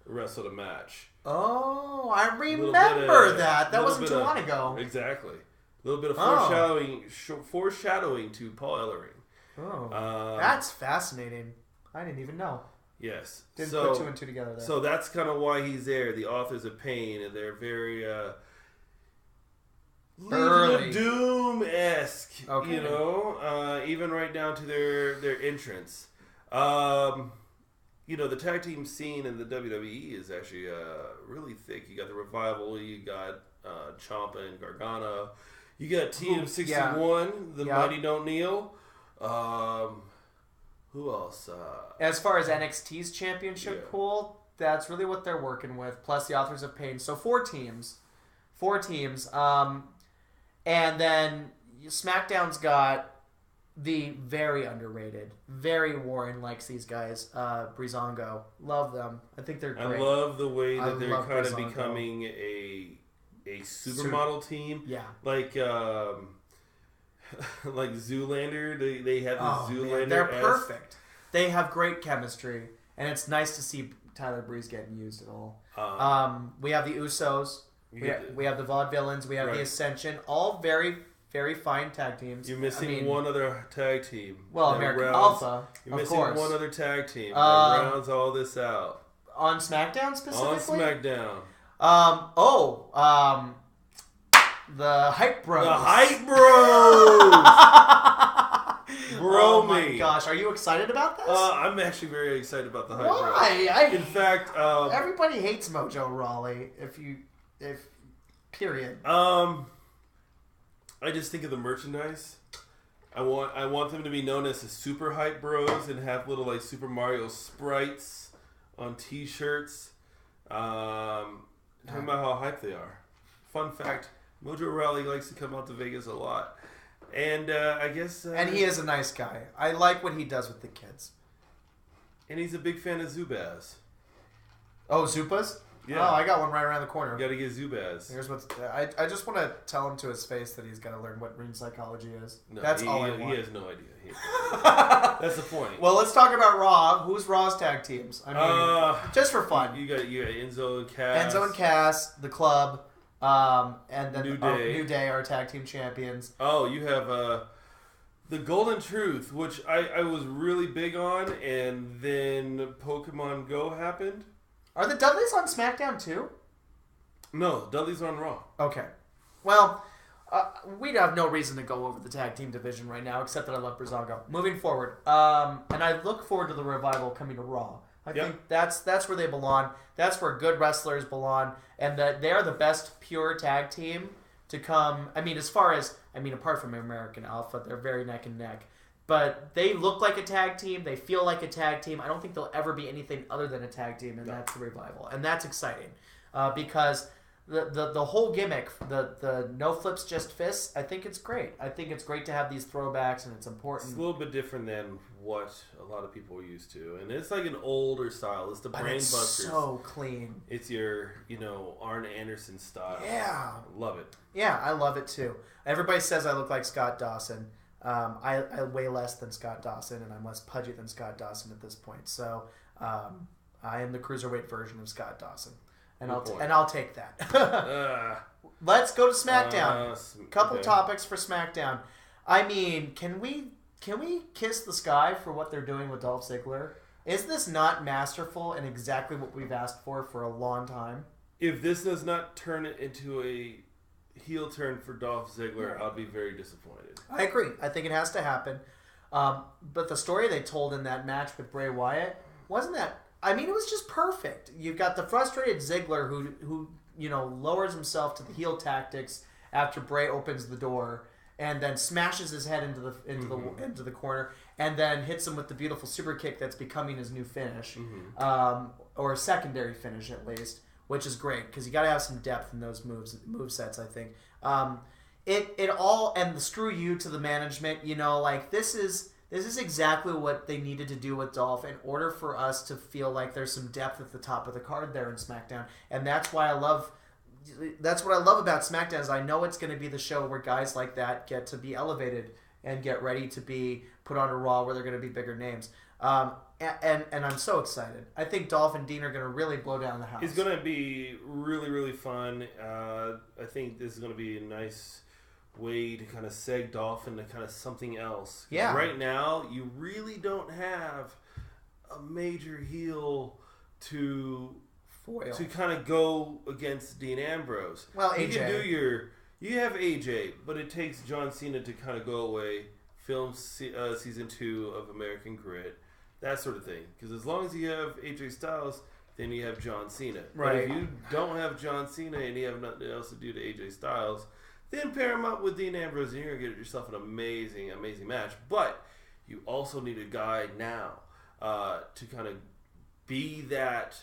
wrestled a match. Oh, I remember that. That wasn't too long ago. Exactly. A little bit of foreshadowing to Paul Ellering. Oh, that's fascinating. I didn't even know. Yes. Didn't put 2 and 2 together there. So that's kind of why he's there. The Authors of Pain, and they're very Legion of Doom-esque, even right down to their entrance. The tag team scene in the WWE is actually really thick. You got the Revival, you got Ciampa and Gargano, you got TM61, the Mighty Don't Kneel. Who else? As far as NXT's championship pool, that's really what they're working with. Plus the Authors of Pain. So 4 teams. And then SmackDown's got the very underrated, very Warren likes these guys. Breezango, love them. I think they're great. I love the way that they're kind of becoming a supermodel team. Yeah, like Zoolander. They have the Zoolander. Man, they're perfect. They have great chemistry, and it's nice to see Tyler Breeze getting used at all. We have the Usos. We have the Vaudevillains. We have the Ascension. All very, very fine tag teams. You're missing one other tag team. Well, American Alpha, You're missing course. one other tag team that rounds all this out. On SmackDown specifically? On SmackDown. The Hype Bros. The Hype Bros! Oh my gosh, are you excited about this? I'm actually very excited about the Hype Bros. Why? In fact, everybody hates Mojo Rawley. Period. I just think of the merchandise. I want them to be known as the Super Hype Bros and have little like Super Mario sprites on T-shirts. Talking about how hype they are. Fun fact: Mojo Rawley likes to come out to Vegas a lot, and I guess. And he is a nice guy. I like what he does with the kids. And he's a big fan of Zubaz. Oh, Zupas? Yeah. Oh, I got one right around the corner. You got to get Zubaz. Here's what's. I just want to tell him to his face that he's got to learn what ring psychology is. No, That's all I want. He has no idea. That's the point. Well, let's talk about Raw. Who's Raw's tag teams? I mean, just for fun. You got Enzo and Cass. Enzo and Cass, the club, and then New Day, our tag team champions. Oh, you have the Golden Truth, which I was really big on, and then Pokemon Go happened. Are the Dudleys on SmackDown too? No, Dudley's on Raw. Okay. Well, we'd have no reason to go over the tag team division right now, except that I love Breezango. Moving forward, and I look forward to the Revival coming to Raw. I think that's where they belong. That's where good wrestlers belong, and that they are the best pure tag team to come. I mean, apart from American Alpha, they're very neck and neck. But they look like a tag team. They feel like a tag team. I don't think they'll ever be anything other than a tag team, and that's the Revival. And that's exciting because the whole gimmick, the no flips, just fists, I think it's great. I think it's great to have these throwbacks, and it's important. It's a little bit different than what a lot of people are used to. And it's like an older style. It's the Brain Busters. So clean. It's your, Arn Anderson style. Yeah. I love it. Yeah, I love it too. Everybody says I look like Scott Dawson. I weigh less than Scott Dawson, and I'm less pudgy than Scott Dawson at this point. So I am the cruiserweight version of Scott Dawson, and I'll take that. Let's go to SmackDown. Couple topics for SmackDown. I mean, can we kiss the sky for what they're doing with Dolph Ziggler? Is this not masterful and exactly what we've asked for a long time? If this does not turn it into a heel turn for Dolph Ziggler, I'll be very disappointed. I agree. I think it has to happen. But the story they told in that match with Bray Wyatt wasn't that. I mean, it was just perfect. You've got the frustrated Ziggler who lowers himself to the heel tactics after Bray opens the door and then smashes his head into the corner and then hits him with the beautiful super kick that's becoming his new finish, or a secondary finish at least. Which is great because you got to have some depth in those move sets. I think it all, and the screw you to the management. This is exactly what they needed to do with Dolph in order for us to feel like there's some depth at the top of the card there in SmackDown, and that's why I love. That's what I love about SmackDown is I know it's going to be the show where guys like that get to be elevated and get ready to be put on a Raw where they're going to be bigger names. And I'm so excited. I think Dolph and Dean are going to really blow down the house. It's going to be really, really fun. I think this is going to be a nice way to kind of seg Dolph into kind of something else. Yeah. Right now, you really don't have a major heel to foil to kind of go against Dean Ambrose. Well, AJ. You can do you have AJ, but it takes John Cena to kind of go away, film season 2 of American Grit. That sort of thing. Because as long as you have AJ Styles, then you have John Cena. Right. But if you don't have John Cena and you have nothing else to do to AJ Styles, then pair him up with Dean Ambrose and you're going to get yourself an amazing, amazing match. But you also need a guy now to kind of be that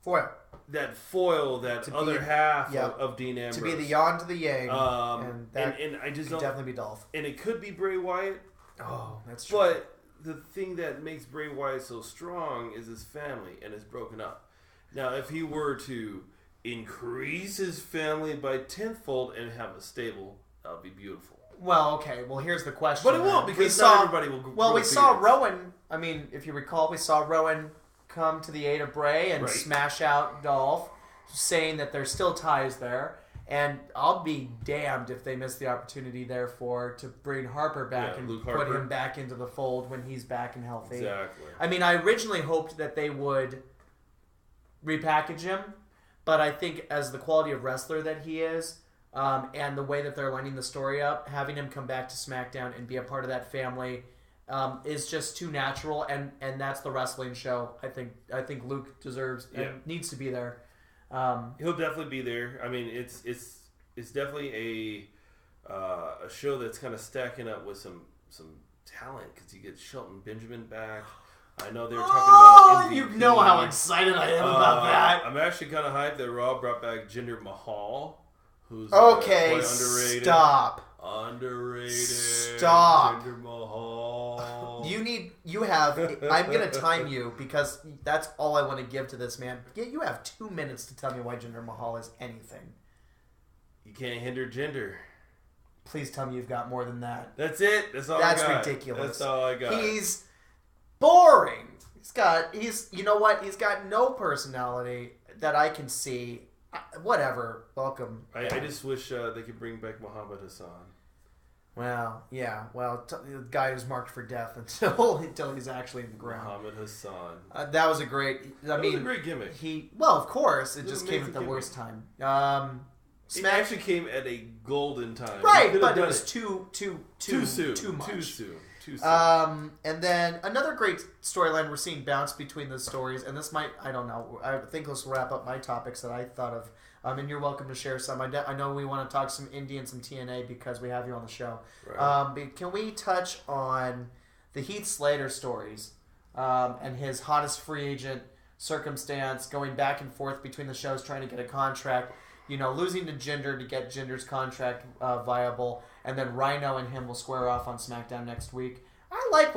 foil. That foil, that To other be, half yep, of Dean Ambrose. To be the yang to the yang. And that and I just could definitely be Dolph. And it could be Bray Wyatt. Oh, that's true. But the thing that makes Bray Wyatt so strong is his family, and it's broken up. Now, if he were to increase his family by tenfold and have a stable, that would be beautiful. Well, okay. Well, here's the question. But it won't, because not everybody will. Well, we saw Rowan. I mean, if you recall, we saw Rowan come to the aid of Bray and smash out Dolph, saying that there's still ties there. And I'll be damned if they miss the opportunity, therefore, to bring Harper back and put him back into the fold when he's back and healthy. Exactly. I mean, I originally hoped that they would repackage him, but I think as the quality of wrestler that he is, and the way that they're lining the story up, having him come back to SmackDown and be a part of that family is just too natural, and that's the wrestling show. I think Luke deserves and needs to be there. He'll definitely be there. I mean, it's definitely a show that's kind of stacking up with some talent, because you get Shelton Benjamin back. I know they were talking about MVP. You know how excited I am about that. I'm actually kind of hyped that Raw brought back Jinder Mahal, who's okay. quite underrated. Stop. Underrated. Stop. Jinder Mahal. I'm going to time you, because that's all I want to give to this man. You have 2 minutes to tell me why Jinder Mahal is anything. You can't hinder Jinder. Please tell me you've got more than that. That's it. That's all I got. That's ridiculous. That's all I got. He's boring. You know what? He's got no personality that I can see. Whatever. Welcome. I just wish they could bring back Muhammad Hassan. Well, yeah. Well, the guy who's marked for death until he's actually in the ground. Muhammad Hassan. That was a great. That was a great gimmick. Of course, it just came at the worst time. It actually came at a golden time. Right, but it was too soon. Too much. Too soon. And then another great storyline we're seeing bounce between the stories, and this might, I don't know, I think this will wrap up my topics that I thought of. And you're welcome to share some. I know we want to talk some indie and some TNA because we have you on the show. Right. But can we touch on the Heath Slater stories and his hottest free agent circumstance, going back and forth between the shows trying to get a contract, losing to Jinder to get Jinder's contract viable, and then Rhino and him will square off on SmackDown next week. I like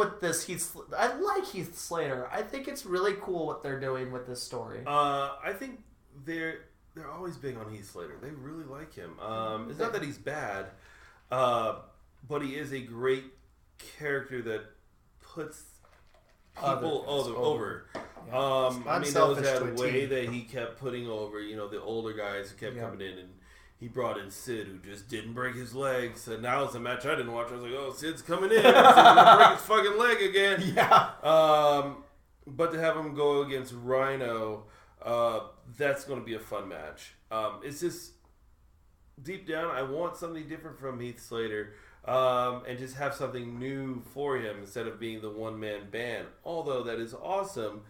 Heath Slater. I think it's really cool what they're doing with this story. I think they're always big on Heath Slater. They really like him. It's not that he's bad, but he is a great character that puts people over. Yeah. I mean, there was that way that he kept putting over, the older guys who kept coming in, and he brought in Sid, who just didn't break his leg. So now it's a match I didn't watch. I was like, oh, Sid's coming in. Sid's gonna break his fucking leg again. Yeah. But to have him go against Rhino, that's going to be a fun match. It's just, deep down, I want something different from Heath Slater. And just have something new for him instead of being the one-man band. Although that is awesome,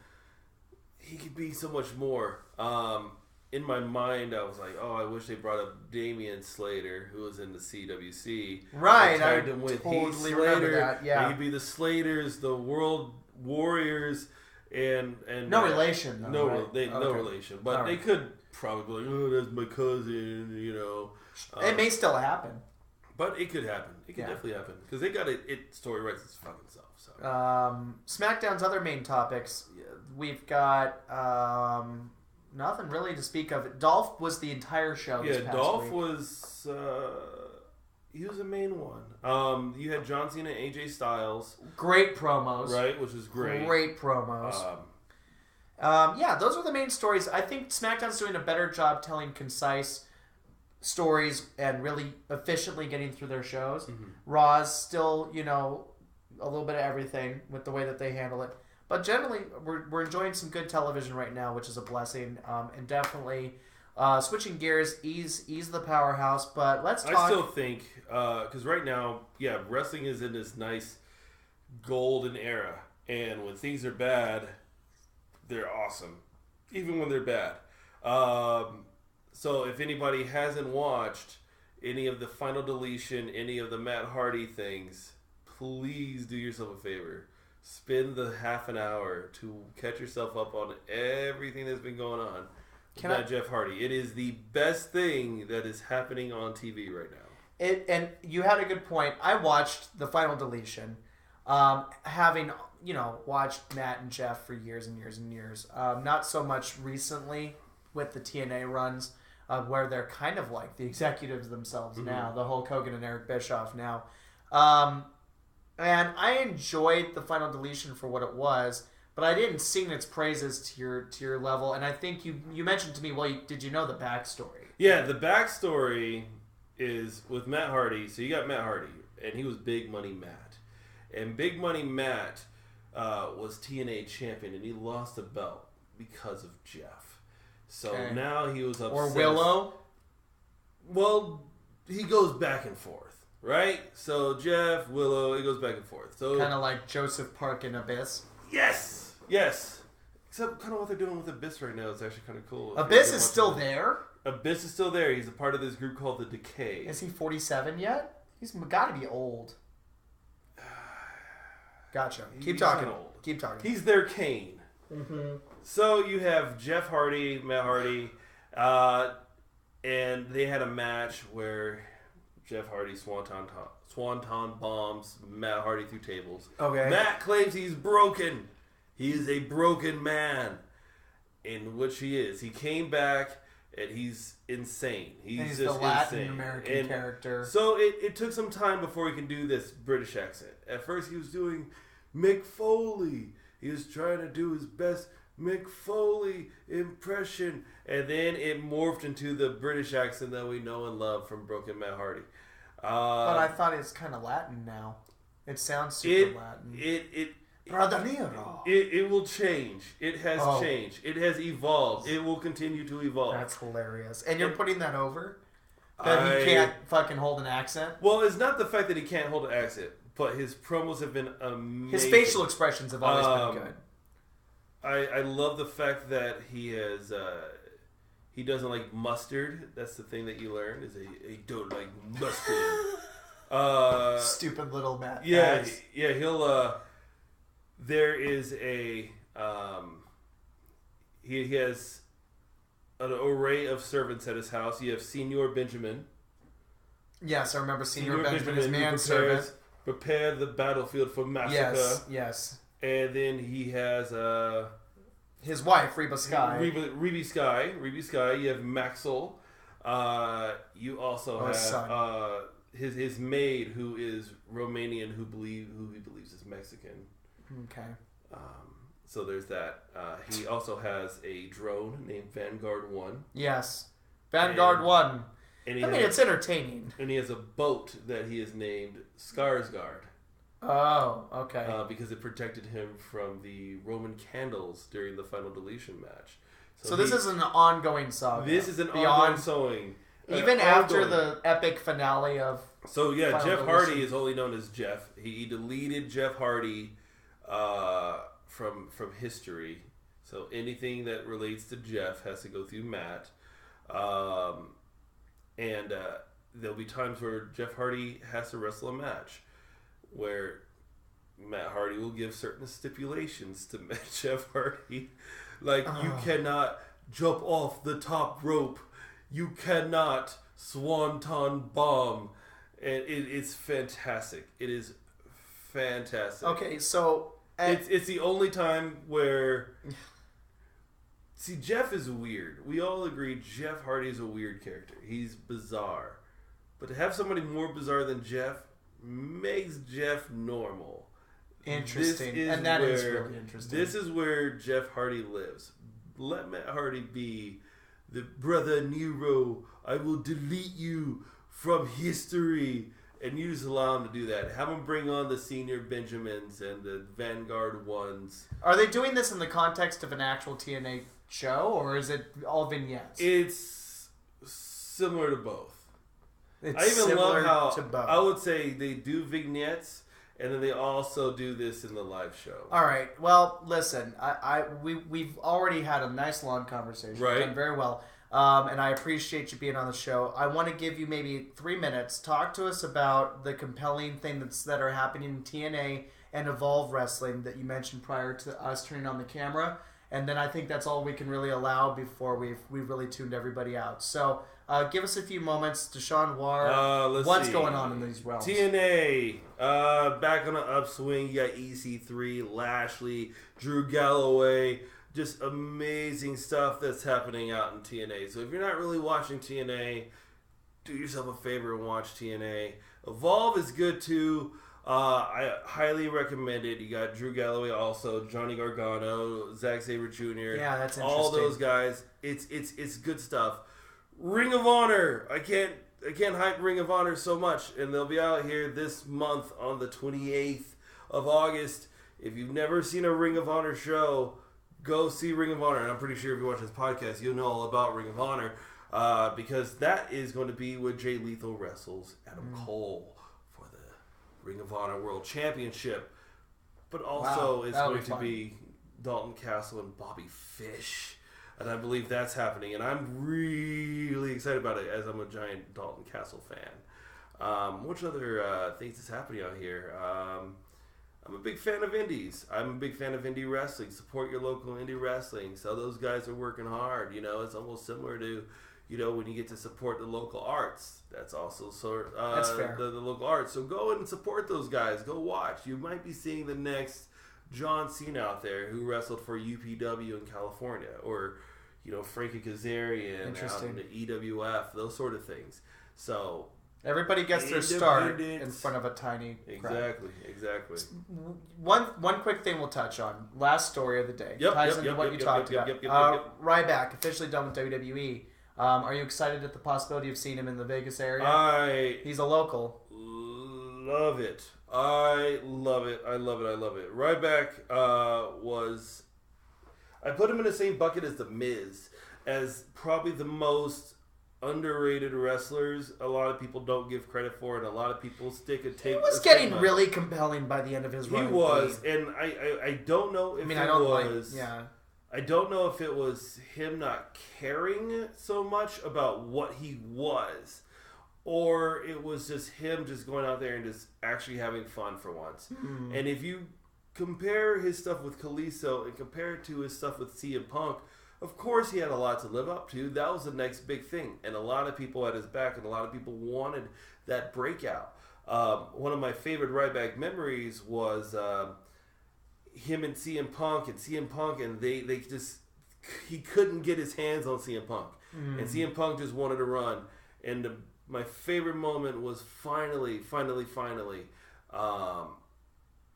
he could be so much more. In my mind, I was like, oh, I wish they brought up Damian Slater, who was in the CWC. Right, I him with totally Heath remember that, yeah. He could be the Slaters, the World Warriors, and no relation, though, no relation. But they could probably be like, oh, that's my cousin, it may still happen. But it could happen. It could definitely happen. Because they got it story writes its fucking self. So. SmackDown's other main topics, we've got nothing really to speak of. Dolph was the entire show this past Dolph week. was... he was the main one. You had John Cena and AJ Styles. Great promos. Right, which was great. Great promos. Those are the main stories. I think SmackDown's doing a better job telling concise stories and really efficiently getting through their shows. Mm-hmm. Raw's still, a little bit of everything with the way that they handle it. But generally, we're enjoying some good television right now, which is a blessing. And definitely switching gears, ease the powerhouse. But let's talk. I still think, because right now, wrestling is in this nice golden era. And when things are bad, they're awesome. Even when they're bad. So if anybody hasn't watched, any of the Final Deletion, any of the Matt Hardy things, please do yourself a favor. Spend the half an hour to catch yourself up on everything that's been going on. Jeff Hardy. It is the best thing that is happening on TV right now. And you had a good point. I watched the Final Deletion, having watched Matt and Jeff for years and years and years. Not so much recently with the TNA runs, where they're kind of like the executives themselves now. The Hulk Hogan and Eric Bischoff now. And I enjoyed the Final Deletion for what it was, but I didn't sing its praises to your level. And I think you mentioned to me, did you know the backstory? Yeah, the backstory is with Matt Hardy. So you got Matt Hardy, and he was Big Money Matt. And Big Money Matt was TNA champion, and he lost the belt because of Jeff. So now he was upset. Or Willow? Well, he goes back and forth, right? So Jeff, Willow, it goes back and forth. So kind of like Joseph Park and Abyss? Yes! Except kind of what they're doing with Abyss right now is actually kind of cool. Abyss is still there? Abyss is still there. He's a part of this group called the Decay. Is he 47 yet? He's got to be old. Gotcha. Keep talking. He's their Kane. Mm-hmm. So you have Jeff Hardy, Matt Hardy, and they had a match where Jeff Hardy swanton bombs Matt Hardy through tables. Okay. Matt claims he's broken. He is a broken man, in which he is. He came back and he's insane. He's just the Latin insane. American character. So it took some time before he can do this British accent. At first he was doing Mick Foley. He was trying to do his best Mick Foley impression, and then it morphed into the British accent that we know and love from Broken Matt Hardy. But I thought it's kind of Latin now. It sounds super Latin. It will change. It has changed. It has evolved. It will continue to evolve. That's hilarious. And you're putting that over? That he can't fucking hold an accent? Well, it's not the fact that he can't hold an accent, but his promos have been amazing. His facial expressions have always been good. I love the fact that he has he doesn't like mustard. That's the thing that you learn is he don't like mustard. Stupid little Matt. Yeah, he'll there is a he has an array of servants at his house. You have Senor Benjamin. Yes, I remember Senor Benjamin, his manservant. Prepare the battlefield for massacre. Yes. And then he has his wife, Reba Sky. Reba Sky. You have Maxwell. You also have his maid, who is Romanian, who he believes is Mexican. Okay. So there's that. He also has a drone named Vanguard 1. Yes. Vanguard 1. It's entertaining. And he has a boat that he has named Skarsgård. Oh, okay. Because it protected him from the Roman candles during the Final Deletion match. So this is an ongoing saga. This is an ongoing sewing. Even after the epic finale of... So yeah, Final Jeff Deletion. Hardy is only known as Jeff. He deleted Jeff Hardy from history. So anything that relates to Jeff has to go through Matt. And there'll be times where Jeff Hardy has to wrestle a match where Matt Hardy will give certain stipulations to Jeff Hardy. Like, you cannot jump off the top rope. You cannot swanton bomb. And it's fantastic. It is fantastic. Okay, so... It's the only time where... See, Jeff is weird. We all agree Jeff Hardy is a weird character. He's bizarre. But to have somebody more bizarre than Jeff makes Jeff normal. Interesting. And that is really interesting. This is where Jeff Hardy lives. Let Matt Hardy be the brother Nero. I will delete you from history. And you just allow him to do that. Have him bring on the Senior Benjamins and the Vanguard 1s. Are they doing this in the context of an actual TNA show, or is it all vignettes? It's similar to both. I even love how I would say they do vignettes, and then they also do this in the live show. All right. Well, listen, we've already had a nice long conversation. Right. Done very well. And I appreciate you being on the show. I want to give you maybe 3 minutes. Talk to us about the compelling things that are happening in TNA and Evolve Wrestling that you mentioned prior to us turning on the camera. And then I think that's all we can really allow before we've really tuned everybody out. So give us a few moments. Deshawn, Warr, what's going on in these realms? TNA, back on the upswing. You got EC3, Lashley, Drew Galloway. Just amazing stuff that's happening out in TNA. So if you're not really watching TNA, do yourself a favor and watch TNA. Evolve is good too. I highly recommend it. You got Drew Galloway also, Johnny Gargano, Zack Sabre Jr. Yeah, that's interesting. All those guys. It's good stuff. Ring of Honor. I can't hype Ring of Honor so much, and they'll be out here this month on the 28th of August. If you've never seen a Ring of Honor show, go see Ring of Honor. And I'm pretty sure if you watch this podcast, you'll know all about Ring of Honor, because that is going to be where Jay Lethal wrestles Adam Cole for the Ring of Honor World Championship. But also it's going to be Dalton Castle and Bobby Fish. And I believe that's happening. And I'm really excited about it as I'm a giant Dalton Castle fan. Which other things is happening out here? I'm a big fan of indies. I'm a big fan of indie wrestling. Support your local indie wrestling. So those guys are working hard. It's almost similar to, when you get to support the local arts. That's also that's fair. The local arts. So go and support those guys. Go watch. You might be seeing the next John Cena out there who wrestled for UPW in California, or Frankie Kazarian out in the EWF. Those sort of things. So. Everybody gets their start in front of a tiny crowd. Exactly. One quick thing we'll touch on. Last story of the day. Ties into what you talked about. Ryback, officially done with WWE. Are you excited at the possibility of seeing him in the Vegas area? He's a local. Love it. I love it. Ryback was... I put him in the same bucket as The Miz, as probably the most underrated wrestlers. A lot of people don't give credit for it, and a lot of people stick a tape. He was getting really compelling by the end of his run. He was, and I don't know if I don't know if it was him not caring so much about what he was, or it was just him just going out there and just actually having fun for once. And if you compare his stuff with Kalisto and compare it to his stuff with CM Punk, of course, he had a lot to live up to. That was the next big thing. And a lot of people had his back, and a lot of people wanted that breakout. One of my favorite Ryback memories was him and CM Punk, and they just... He couldn't get his hands on CM Punk. And CM Punk just wanted to run. And my favorite moment was finally,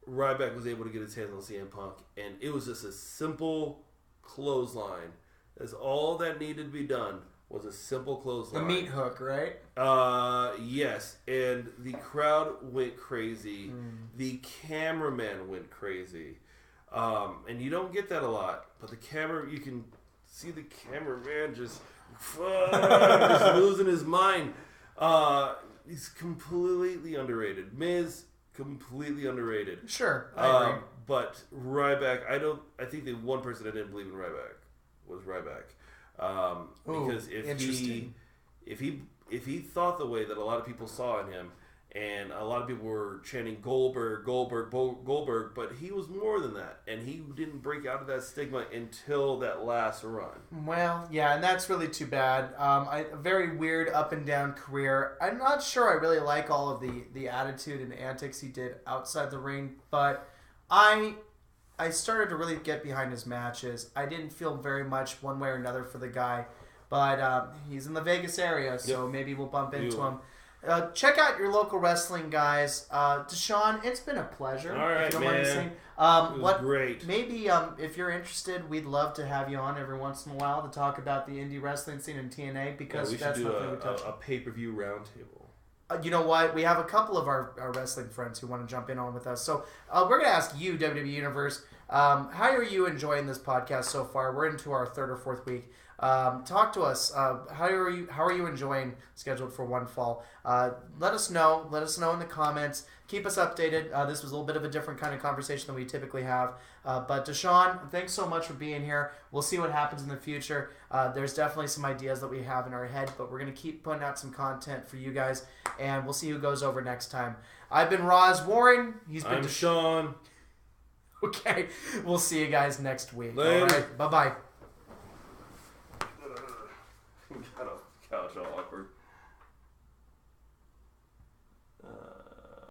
Ryback was able to get his hands on CM Punk. And it was just a simple... clothesline. That's all that needed to be done, was a simple clothesline. The meat hook, right? Yes. And the crowd went crazy. The cameraman went crazy. And you don't get that a lot. But you can see the cameraman just losing his mind. He's completely underrated. Miz, completely underrated. Sure, I agree. But Ryback, I think the one person I didn't believe in Ryback was Ryback. Because if he thought the way that a lot of people saw in him, and a lot of people were chanting Goldberg, but he was more than that, and he didn't break out of that stigma until that last run. Well, yeah, and that's really too bad. A very weird up and down career. I'm not sure I really like all of the attitude and antics he did outside the ring, but I started to really get behind his matches. I didn't feel very much one way or another for the guy, but he's in the Vegas area, so maybe we'll bump into him. Check out your local wrestling guys. Deshawn, it's been a pleasure. All right, if you don't man. mind me saying. It was great. Maybe if you're interested, we'd love to have you on every once in a while to talk about the indie wrestling scene in TNA, because that's something we touch on. A pay-per-view roundtable. You know what? We have a couple of our wrestling friends who want to jump in on with us. So we're going to ask you, WWE Universe, How are you enjoying this podcast so far? We're into our third or fourth week. Talk to us. How are you enjoying Scheduled for One Fall? Let us know. Let us know in the comments. Keep us updated. This was a little bit of a different kind of conversation than we typically have. But Deshawn, thanks so much for being here. We'll see what happens in the future. There's definitely some ideas that we have in our head, but we're going to keep putting out some content for you guys, and we'll see who goes over next time. I've been Roz Warren. I'm Deshawn. Okay, we'll see you guys next week. Later. All right, bye-bye.